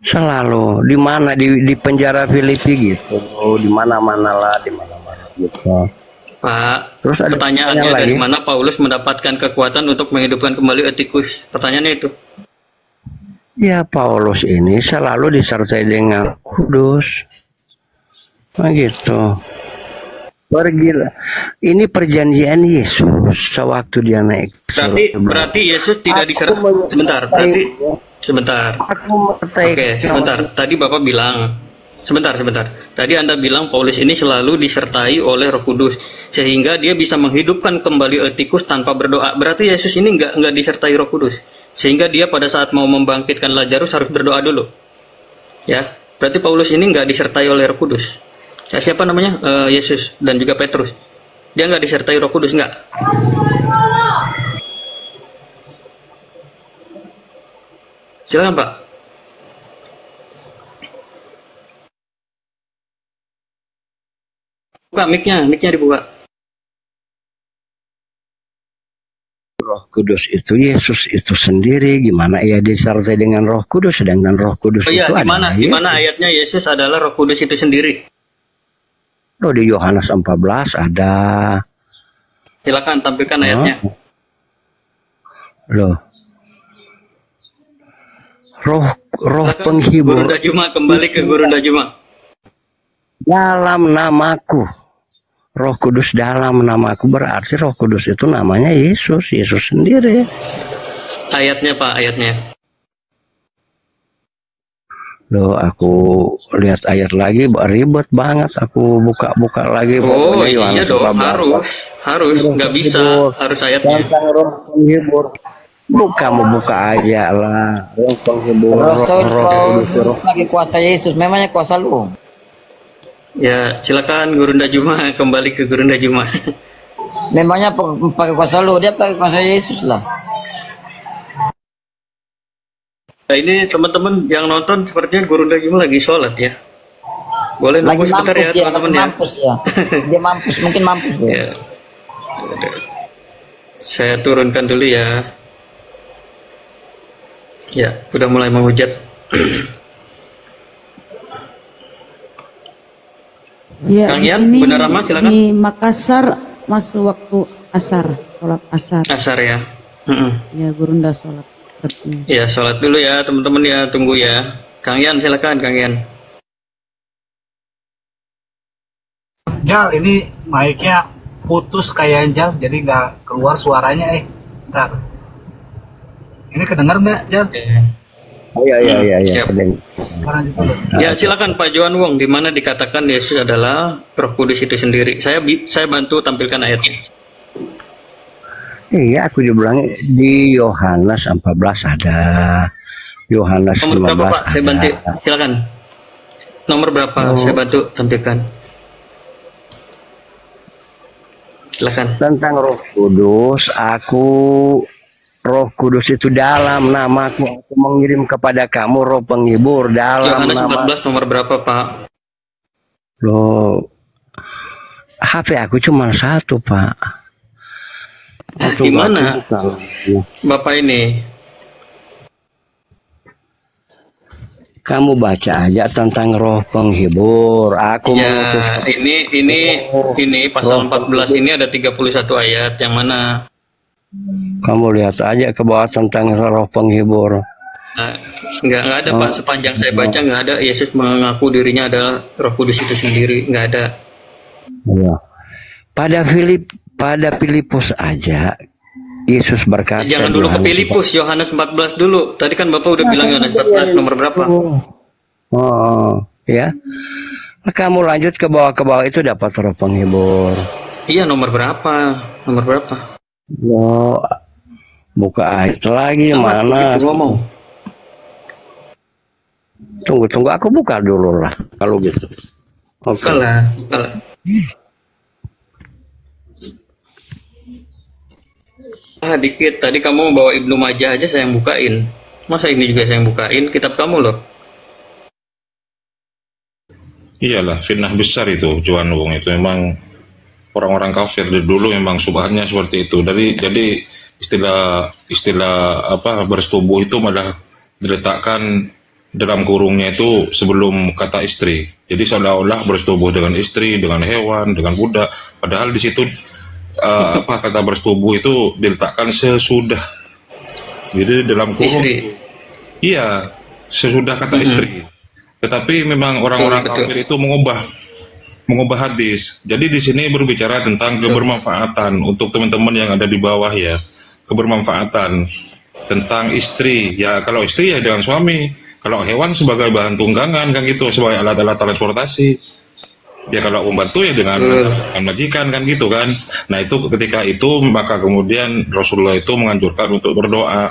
Speaker 9: Selalu di mana di penjara Filipi gitu, di mana-mana lah, di mana-mana gitu.
Speaker 3: Pak,
Speaker 9: Terus ada
Speaker 3: pertanyaannya
Speaker 9: pertanyaan
Speaker 3: dari
Speaker 9: lagi.
Speaker 3: mana Paulus mendapatkan kekuatan untuk menghidupkan kembali Etikus? Pertanyaannya itu.
Speaker 9: Ya, Paulus ini selalu disertai dengan kudus. Nah gitu. Pergilah. Ini perjanjian Yesus sewaktu dia naik.
Speaker 3: Berarti Yesus tidak disertai. Sebentar. Oke, sebentar. Tadi Bapak bilang, sebentar. Tadi Anda bilang Paulus ini selalu disertai oleh Roh Kudus sehingga dia bisa menghidupkan kembali Etikus tanpa berdoa. Berarti Yesus ini nggak disertai Roh Kudus sehingga dia pada saat mau membangkitkan Lazarus harus berdoa dulu. Ya, berarti Paulus ini nggak disertai oleh Roh Kudus. Ya, siapa namanya? Yesus dan juga Petrus. Dia nggak disertai Roh Kudus, nggak? Silakan, Pak. Buka mic-nya dibuka.
Speaker 9: Roh Kudus itu Yesus itu sendiri, gimana ia disertai dengan Roh Kudus, sedangkan Roh Kudus
Speaker 3: Oh iya,
Speaker 9: itu
Speaker 3: di mana
Speaker 9: adalah Yesus.
Speaker 3: ayatnya Yesus adalah Roh Kudus itu sendiri?
Speaker 9: Loh, di Yohanes 14 ada.
Speaker 3: Silakan tampilkan ayatnya.
Speaker 9: Loh. Roh penghibur
Speaker 3: Guru Dajuma, kembali ke Guru Dajuma.
Speaker 9: dalam namaku. Roh Kudus dalam namaku, berarti Roh Kudus itu namanya Yesus sendiri.
Speaker 3: Ayatnya, Pak, ayatnya.
Speaker 9: Loh, aku lihat ayat lagi, ribet banget. Aku buka-buka lagi.
Speaker 3: Oh
Speaker 9: Pokoknya
Speaker 3: iya
Speaker 9: Yohanes
Speaker 3: dong,
Speaker 9: 14.
Speaker 3: harus, nggak bisa, harus ayatnya.
Speaker 9: Tentang roh penghibur. Kamu buka aja lah. Roh penghibur, roh kudus, roh.
Speaker 10: Lagi kuasa Yesus, memangnya kuasa lu.
Speaker 3: Ya, silakan Gurunda Juma, kembali ke Gurunda Juma.
Speaker 10: Memangnya pakai kuasa lu, dia pakai kuasa Yesus lah.
Speaker 3: Nah, ini teman-teman yang nonton sepertinya Gurunda Juma lagi sholat ya. Boleh nunggu sebentar ya teman-teman ya.
Speaker 10: Mampus ya. Dia mampus, mungkin mampus ya.
Speaker 3: Saya turunkan dulu ya. Ya, udah mulai menghujat.
Speaker 5: Ya,
Speaker 3: Kang
Speaker 5: di
Speaker 3: Yan,
Speaker 5: sini
Speaker 3: Benar Rahmat, silakan.
Speaker 5: di Makassar masuk waktu asar, sholat asar.
Speaker 3: Asar ya.
Speaker 5: Ya, Gurunda sholat.
Speaker 3: Ya, sholat dulu ya teman-teman ya, tunggu ya. Kang Yan, silakan Kang Yan.
Speaker 11: Jal, ini mic-nya putus kayak Jal, jadi nggak keluar suaranya. Ntar. Ini kedengar nggak, Jal?
Speaker 9: Oh iya.
Speaker 3: Ya, silakan Pak Johan Wong, di mana dikatakan Yesus adalah Roh Kudus itu sendiri. Saya bantu tampilkan ayatnya.
Speaker 9: Iya, aku juga bilang di Yohanes 14 ada. Yohanes 15
Speaker 3: Nomor berapa Pak? Saya bantu, silakan. Nomor berapa? Saya bantu tampilkan. Silakan.
Speaker 9: Tentang Roh Kudus, Roh Kudus itu dalam namaku, aku mengirim kepada kamu roh penghibur dalam
Speaker 3: Yohanes
Speaker 9: nama.
Speaker 3: 14 nomor berapa Pak?
Speaker 9: Loh, HP aku cuma satu Pak.
Speaker 3: Gimana Bapak ini?
Speaker 9: Kamu baca aja tentang roh penghibur. Aku
Speaker 3: Ya, ini pasal 14 ini ada 31 ayat yang mana?
Speaker 9: Kamu lihat aja ke bawah tentang roh penghibur.
Speaker 3: Nggak ada Pak, sepanjang saya baca nggak ada Yesus mengaku dirinya adalah Roh Kudus itu sendiri, nggak ada.
Speaker 9: Ya. Pada Filipus aja Yesus berkata.
Speaker 3: Jangan dulu ke Filipus, Yohanes 14 dulu. Tadi kan Bapak udah bilang Yohanes 14 nomor berapa?
Speaker 9: Oh, ya. Kamu lanjut ke bawah itu dapat roh penghibur.
Speaker 3: Iya, nomor berapa? Nomor berapa?
Speaker 9: Loh, buka ayat lagi mana?
Speaker 3: Ngomong.
Speaker 9: Tunggu, aku buka dulu lah kalau gitu. Oke.
Speaker 3: Bukalah. Dikit. Tadi kamu bawa Ibnu Majah aja saya yang bukain. Masa ini juga saya yang bukain? Kitab kamu loh.
Speaker 4: Iyalah, fitnah besar itu Johan Wong itu memang orang-orang kafir dari dulu memang subhannya seperti itu. Jadi istilah apa bersetubuh itu malah diletakkan dalam kurungnya itu sebelum kata istri. Jadi seolah-olah bersetubuh dengan istri, dengan hewan, dengan budak. Padahal di situ kata bersetubuh itu diletakkan sesudah. Jadi dalam kurung. Istri. Iya, sesudah kata istri. Tetapi memang orang-orang kafir itu mengubah hadis. Jadi di sini berbicara tentang kebermanfaatan untuk teman-teman yang ada di bawah ya. Kebermanfaatan tentang istri. Ya kalau istri ya dengan suami. Kalau hewan sebagai bahan tunggangan kan gitu, sebagai alat-alat transportasi. Ya kalau membantu ya dengan majikan kan gitu kan. Nah itu ketika itu maka kemudian Rasulullah itu menganjurkan untuk berdoa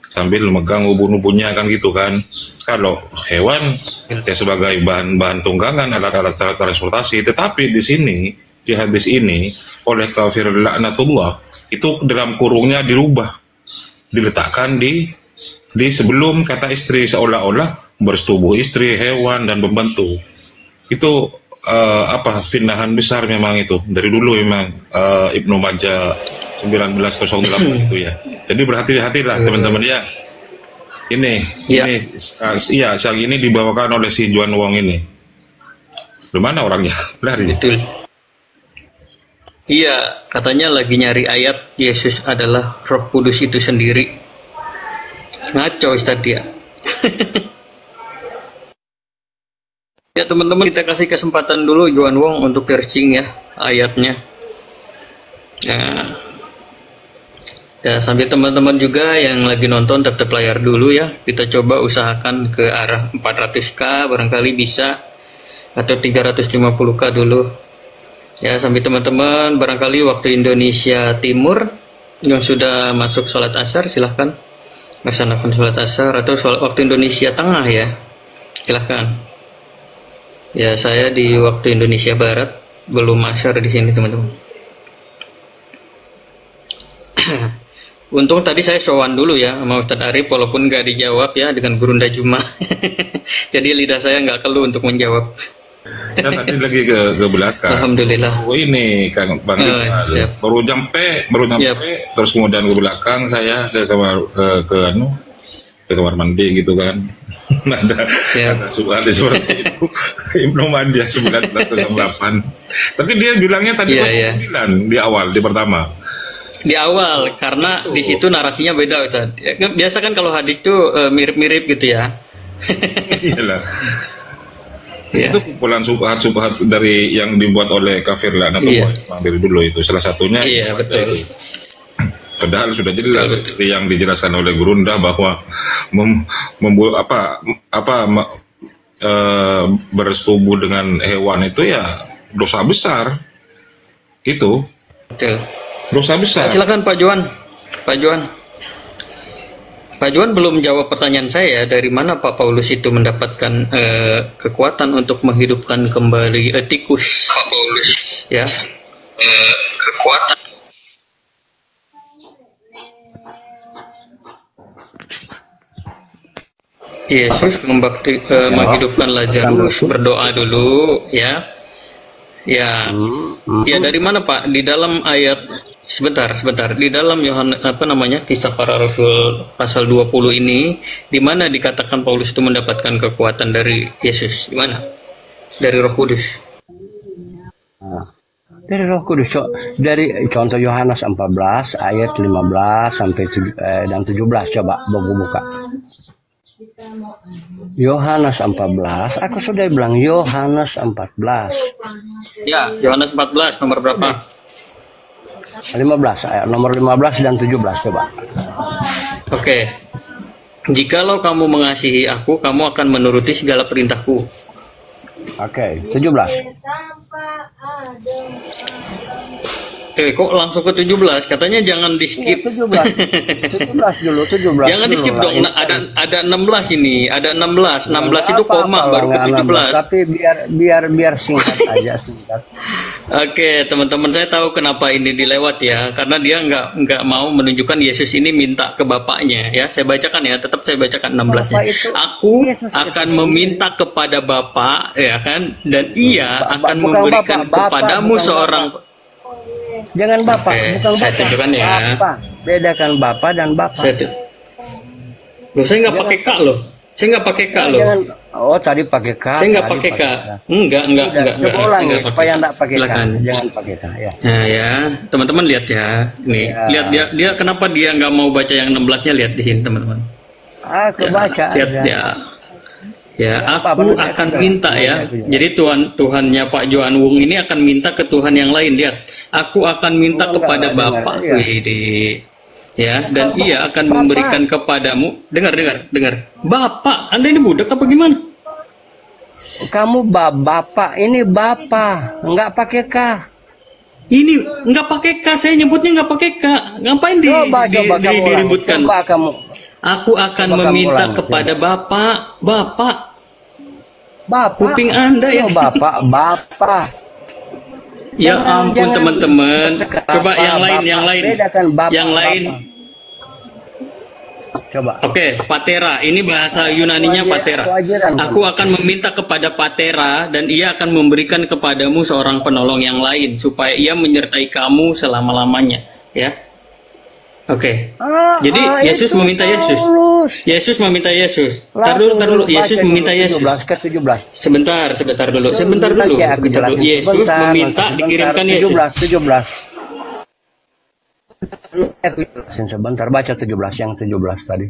Speaker 4: sambil memegang ubun-ubunnya kan gitu kan. Kalau hewan ya sebagai bahan tunggangan, alat-alat transportasi. Tetapi di sini di hadis ini oleh kafir laknatullah itu dalam kurungnya dirubah, diletakkan di sebelum kata istri, seolah-olah bersetubuh istri, hewan dan pembantu. Itu fitnahan besar memang itu dari dulu memang Ibnu Majah 1908 itu ya. Jadi berhati-hatilah teman-teman ya. Ini siang ini dibawakan oleh si Johan Wong ini. Di mana orangnya? Lari.
Speaker 3: Betul. Iya, katanya lagi nyari ayat Yesus adalah Roh Kudus itu sendiri. Ngaco Ustaz dia. Ya teman-teman, kita kasih kesempatan dulu Johan Wong untuk searching ya ayatnya. Nah, Ya, sambil teman-teman juga yang lagi nonton tetap layar dulu ya. Kita coba usahakan ke arah 400k barangkali bisa, atau 350k dulu. Ya, sambil teman-teman barangkali waktu Indonesia Timur yang sudah masuk sholat asar silahkan laksanakan sholat asar, atau waktu Indonesia Tengah ya silahkan. Ya, saya di waktu Indonesia Barat belum asar di sini teman-teman. Untung tadi saya sowan dulu ya sama Ustadz Arif, walaupun nggak dijawab ya dengan Gurunda Juma. Jadi lidah saya nggak keluh untuk menjawab.
Speaker 4: Saya tadi lagi ke belakang.
Speaker 3: Alhamdulillah.
Speaker 4: Oh ini Kang Bang Iqbal. Baru nyampe, terus kemudian ke belakang saya ke kamar ke kamar mandi gitu kan. ada soal seperti itu. Ibnu Majah 1908. Tapi dia bilangnya tadi 9 di awal, di pertama.
Speaker 3: Di awal, karena di situ narasinya beda Ustaz. Biasa kan kalau hadis tuh mirip-mirip gitu ya.
Speaker 4: Iyalah. Itu kumpulan subhat dari yang dibuat oleh kafir lah, dari dulu itu salah satunya.
Speaker 3: Iya betul.
Speaker 4: Padahal sudah jelas seperti yang dijelaskan oleh Gurunda bahwa bersetubuh dengan hewan itu ya dosa besar. Itu.
Speaker 3: Betul.
Speaker 4: Dosa besar.
Speaker 3: Silakan Pak Johan. Pak Johan belum jawab pertanyaan saya, dari mana Pak Paulus itu mendapatkan kekuatan untuk menghidupkan kembali tikus? Pak Paulus ya, kekuatan. Yesus menghidupkan Lazarus, berdoa dulu ya. Ya, dari mana Pak? Di dalam ayat sebentar. Di dalam Kisah Para Rasul pasal 20 ini, di mana dikatakan Paulus itu mendapatkan kekuatan dari Yesus? Di mana? Dari Roh Kudus.
Speaker 9: Dari Roh Kudus. Dari contoh Yohanes 14 ayat 15 sampai dan 17, coba buka. Yohanes 14, aku sudah bilang Yohanes 14.
Speaker 3: Ya, Yohanes 14 nomor berapa?
Speaker 9: 15, nomor 15 dan 17, coba.
Speaker 3: Oke. Jikalau kamu mengasihi aku, kamu akan menuruti segala perintahku.
Speaker 9: Oke, 17.
Speaker 3: Kok langsung ke 17? Katanya jangan di skip. 17
Speaker 9: dulu, 17.
Speaker 3: Jangan di skip dong. Ada 16 ini, ada 16. 16 itu koma baru ke 17.
Speaker 9: Tapi biar singkat aja, singkat.
Speaker 3: Oke, teman-teman, saya tahu kenapa ini dilewat ya, karena dia nggak mau menunjukkan Yesus ini minta ke bapaknya ya. Saya bacakan ya, tetap saya bacakan 16-nya. Aku akan meminta kepada Bapa ya kan, dan Ia akan memberikan kepadamu seorang.
Speaker 9: Jangan Bapak, bukan Bapak.
Speaker 3: Saya tunjukkan ya.
Speaker 9: Bapak. Bedakan Bapak dan Bapak.
Speaker 3: Saya nggak pakai K loh. Saya nggak pakai K loh.
Speaker 9: Oh, tadi pakai K.
Speaker 3: Saya nggak pakai K. Enggak.
Speaker 9: Coba ulangi supaya nggak pakai K. Jangan pakai K ya.
Speaker 3: Nah ya, teman-teman lihat ya. Nih, lihat dia kenapa dia nggak mau baca yang 16-nya, lihat di sini teman-teman.
Speaker 9: Aku baca.
Speaker 3: Lihat ya. Ya, aku akan minta ya. Jadi Tuhannya Pak Johan Wung ini akan minta ke Tuhan yang lain. Lihat, aku akan minta kepada Bapa. Ya, dan Ia akan memberikan kepadamu. Dengar. Bapak, Anda ini budak apa gimana?
Speaker 9: Kamu Bapak, ini Bapak, nggak pakai K.
Speaker 3: Ini nggak pakai K, saya nyebutnya nggak pakai K. Ngapain diributkan?
Speaker 9: Coba kamu.
Speaker 3: Aku akan meminta kepada Bapak. Kuping Anda ya.
Speaker 9: Bapak.
Speaker 3: Ya ampun teman-teman. Coba yang lain.
Speaker 9: Coba.
Speaker 3: Oke, patera. Ini bahasa Yunaninya patera. Aku akan meminta kepada patera, dan Ia akan memberikan kepadamu seorang penolong yang lain, supaya Ia menyertai kamu selama-lamanya. Ya. Oke. Jadi Yesus meminta Yesus. Yesus meminta Yesus. Tar dulu. Yesus meminta Yesus. Sebentar dulu. Yesus meminta dikirimkan Yesus.
Speaker 9: 17. Sebentar, baca 17, yang 17 tadi.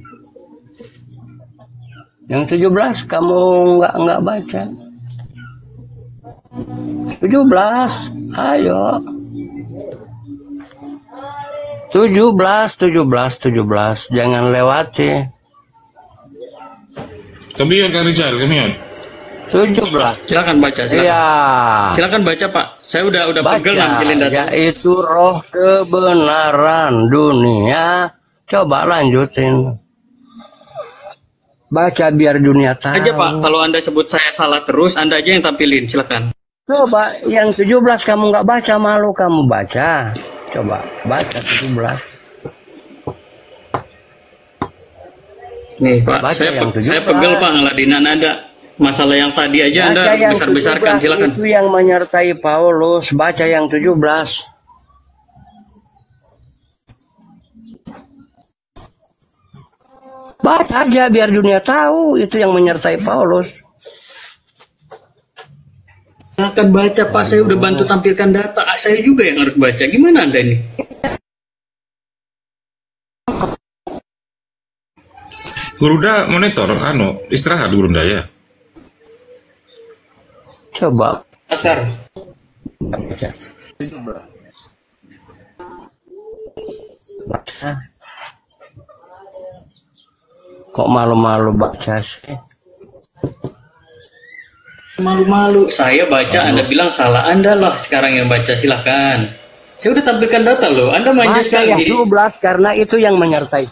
Speaker 9: Yang 17 kamu nggak baca. 17, ayo. 17. Jangan lewati.
Speaker 4: Kemion Kang Rizal, kemion.
Speaker 9: 17.
Speaker 3: Silakan baca, silakan.
Speaker 9: Iya.
Speaker 3: Silakan baca, Pak. Saya udah pegel nampilin data.
Speaker 9: Yaitu roh kebenaran dunia. Coba lanjutin. Baca biar dunia tahu.
Speaker 3: Aja Pak, kalau Anda sebut saya salah terus, Anda aja yang tampilin, silakan.
Speaker 9: Coba yang 17 kamu nggak baca, malu kamu baca. Coba baca 17.
Speaker 3: Nih Pak,
Speaker 9: Baca yang 17.
Speaker 3: saya pegel Pak ngeladinan Anda. Masalah yang tadi aja
Speaker 9: Baca
Speaker 3: Anda
Speaker 9: yang
Speaker 3: besar-besarkan,
Speaker 9: 17
Speaker 3: silakan.
Speaker 9: itu yang menyertai Paulus. Baca yang 17. Baca aja biar dunia tahu itu yang menyertai Paulus.
Speaker 3: Silakan baca Pak, saya udah bantu tampilkan data. Saya juga yang harus baca. Gimana Anda ini?
Speaker 4: Guruda monitor, istirahat Guruda ya.
Speaker 9: Coba.
Speaker 3: Asar.
Speaker 9: Baca. Baca. Kok malu-malu baca sih?
Speaker 3: Malu-malu. Saya baca, Anda bilang salah. Anda lah sekarang yang baca, silahkan. Saya udah tampilkan data loh. Anda manja
Speaker 9: Baca
Speaker 3: sekali.
Speaker 9: yang 17 karena itu yang menyertai.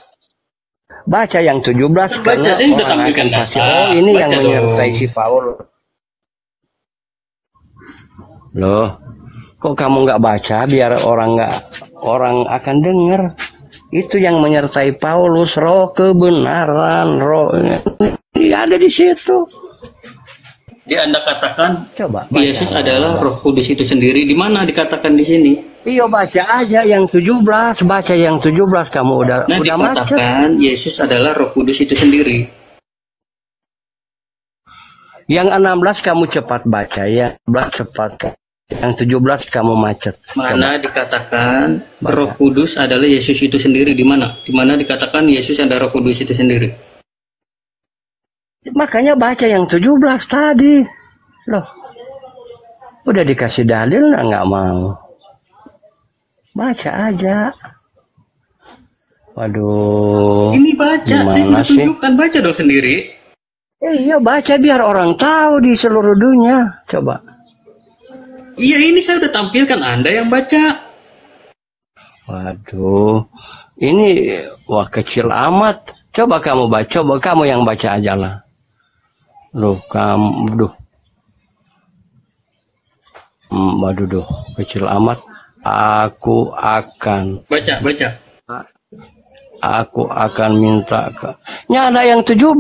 Speaker 9: Baca yang 17 karena
Speaker 3: saya sudah
Speaker 9: orang
Speaker 3: tampilkan
Speaker 9: akan pasti,
Speaker 3: data.
Speaker 9: oh ini
Speaker 3: Baca
Speaker 9: yang
Speaker 3: dong.
Speaker 9: menyertai si Paul. Loh, kok kamu nggak baca biar orang akan dengar. Itu yang menyertai Paulus, roh kebenaran, roh ada di situ.
Speaker 3: Dia Anda katakan
Speaker 9: Coba
Speaker 3: Yesus adalah Roh Kudus itu sendiri. Di mana dikatakan di sini?
Speaker 9: Iya, baca aja yang 17, baca yang 17 kamu udah macet.
Speaker 3: Dikatakan Yesus adalah Roh Kudus itu sendiri.
Speaker 9: Yang 16 kamu cepat baca ya, 11 cepat. Yang 17 kamu macet.
Speaker 3: Mana dikatakan Roh Kudus adalah Yesus itu sendiri? Di mana? Di mana dikatakan Yesus adalah Roh Kudus itu sendiri?
Speaker 9: Makanya baca yang 17 tadi. Loh, udah dikasih dalil nggak mau. Baca aja. Waduh.
Speaker 3: Ini baca, saya
Speaker 9: gimana
Speaker 3: sudah
Speaker 9: sih?
Speaker 3: tunjukkan, baca dong sendiri.
Speaker 9: Iya, baca biar orang tahu di seluruh dunia. Coba.
Speaker 3: Iya, ini saya udah tampilkan, Anda yang baca.
Speaker 9: Waduh. Ini wah kecil amat. Coba kamu baca, coba kamu yang baca aja lah. Loh, kamu, waduh, kecil amat. Aku akan
Speaker 3: Baca.
Speaker 9: Aku akan minta ke. Ada yang 17.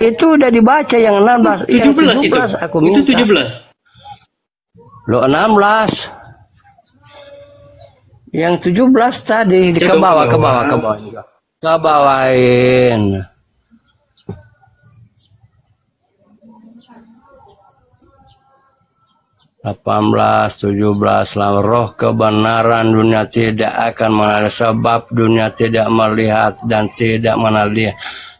Speaker 9: Itu udah dibaca yang 16. Yang
Speaker 3: 17 itu.
Speaker 9: Aku minta.
Speaker 3: Itu 17.
Speaker 9: Lo 16. Yang 17 tadi ke bawah. Ke bawahin. Delapan 17 roh kebenaran dunia tidak akan mengenal sebab dunia tidak melihat dan tidak mengenal dia,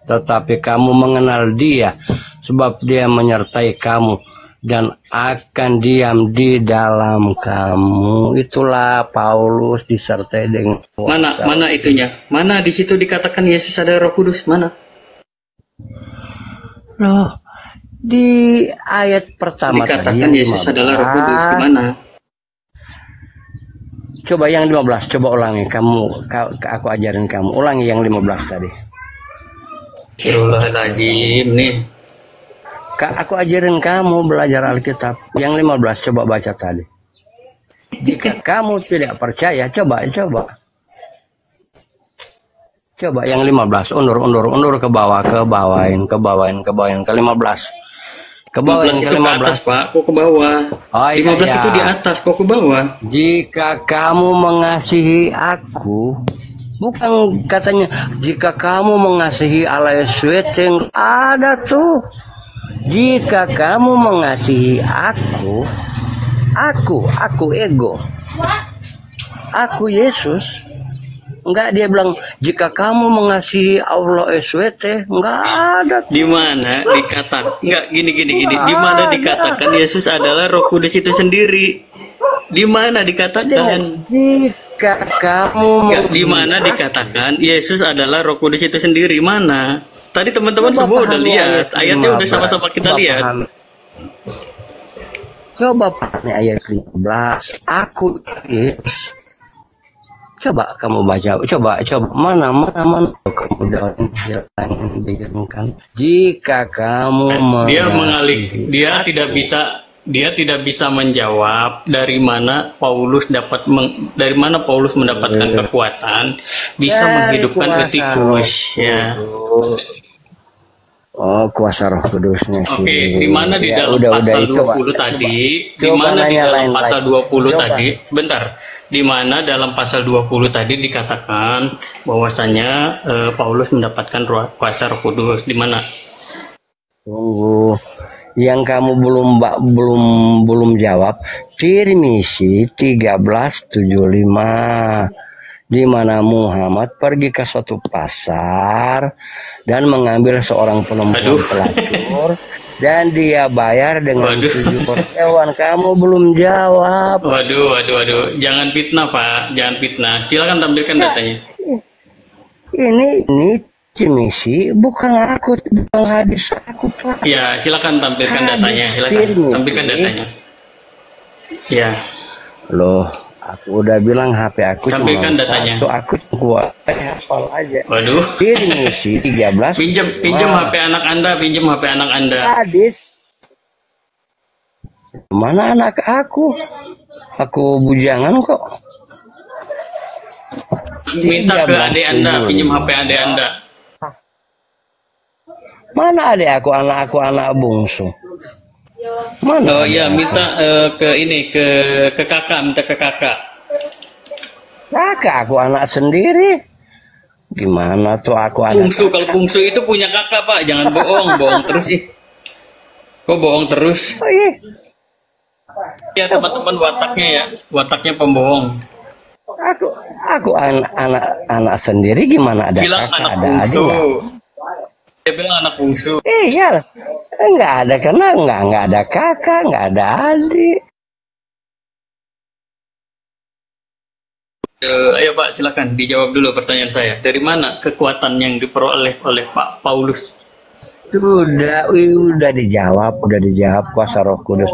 Speaker 9: tetapi kamu mengenal dia sebab dia menyertai kamu dan akan diam di dalam kamu. Itulah Paulus disertai dengan
Speaker 3: Mana itunya? Mana di situ dikatakan Yesus ada Roh Kudus? Mana?
Speaker 9: Loh, di ayat pertama
Speaker 3: dikatakan
Speaker 9: tadi,
Speaker 3: Yesus adalah Roh Kudus. Di mana?
Speaker 9: Coba yang 15, coba ulangi. Aku ajarin kamu. Ulangi yang 15 tadi.
Speaker 3: Astagfirullahaladzim nih.
Speaker 9: Aku ajarin kamu belajar Alkitab. Yang 15 coba baca tadi. Jika kamu tidak percaya, coba. Coba yang 15, undur ke bawah, ke 15. Ke bawah yang
Speaker 3: itu
Speaker 9: ke 15.
Speaker 3: Ke atas, Pak. Kok ke bawah?
Speaker 9: Oh,
Speaker 3: 15
Speaker 9: iya.
Speaker 3: itu di atas, kok ke bawah?
Speaker 9: Jika kamu mengasihi aku, bukan katanya jika kamu mengasihi Allah Yesus, ada tuh. Jika kamu mengasihi aku ego. Aku Yesus. Enggak, dia bilang jika kamu mengasihi Allah SWT, enggak ada.
Speaker 3: Di mana dikatakan? Enggak, gini. Di mana dikatakan Yesus adalah Roh Kudus itu sendiri? Di mana dikatakan?
Speaker 9: Jika kamu
Speaker 3: di mana dikatakan Yesus adalah Roh Kudus itu sendiri? Mana? Tadi teman-teman semua udah lihat, ayatnya udah sama-sama kita lihat.
Speaker 9: Coba pahami ayat 15. Aku coba kamu baca, coba mana kemudian kan jika kamu
Speaker 3: dia tidak bisa menjawab dari mana Paulus mendapatkan kekuatan bisa menghidupkan etikus ya.
Speaker 9: Oh, kuasa Roh Kudusnya sih.
Speaker 3: Oke, di mana di dalam pasal 20 tadi? Di mana di dalam pasal 20 tadi? Sebentar. Di mana dalam pasal 20 tadi dikatakan bahwasanya Paulus mendapatkan kuasa Roh Kudus? Di mana?
Speaker 9: Tunggu. Yang kamu belum jawab. Tirmisi 13:75. Di mana Muhammad pergi ke suatu pasar dan mengambil seorang perempuan pelacur dan dia bayar dengan 7 hewan. Kamu belum jawab.
Speaker 3: Waduh. Jangan fitnah, Pak. Jangan fitnah. Silakan tampilkan datanya.
Speaker 9: Ini Tirmisi bukan hadis aku, Pak.
Speaker 3: Ya, silakan tampilkan datanya. Tampilkan datanya. Ya.
Speaker 9: Loh. Aku udah bilang HP aku
Speaker 3: tampilkan datanya.
Speaker 9: So aku kuat hafal aja.
Speaker 3: Waduh.
Speaker 9: Tirmisi 13.
Speaker 3: Pinjam HP anak Anda,
Speaker 9: Hadis. Mana anak aku? Aku bujangan kok.
Speaker 3: Minta ke adik Anda, pinjam HP adik Anda.
Speaker 9: Mana adik aku? Anak bungsu.
Speaker 3: Mana? Oh iya, minta ke kakak, minta ke kakak.
Speaker 9: Kakak aku anak sendiri. Gimana tuh aku anak?
Speaker 3: Bungsu, kalau bungsu itu punya kakak, Pak. Jangan bohong terus ih. Kok bohong terus?
Speaker 9: Oh, iya.
Speaker 3: Ya teman-teman, wataknya pembohong.
Speaker 9: Aku anak sendiri, gimana ada
Speaker 3: bilang
Speaker 9: kakak,
Speaker 3: anak
Speaker 9: ada
Speaker 3: bungsu.
Speaker 9: adik?
Speaker 3: Dia bilang anak bungsu.
Speaker 9: Iya, nggak ada karena nggak ada kakak, nggak ada adik.
Speaker 3: Ayo Pak, silakan dijawab dulu pertanyaan saya. Dari mana kekuatan yang diperoleh oleh Pak Paulus?
Speaker 9: Udah dijawab kuasa Roh Kudus.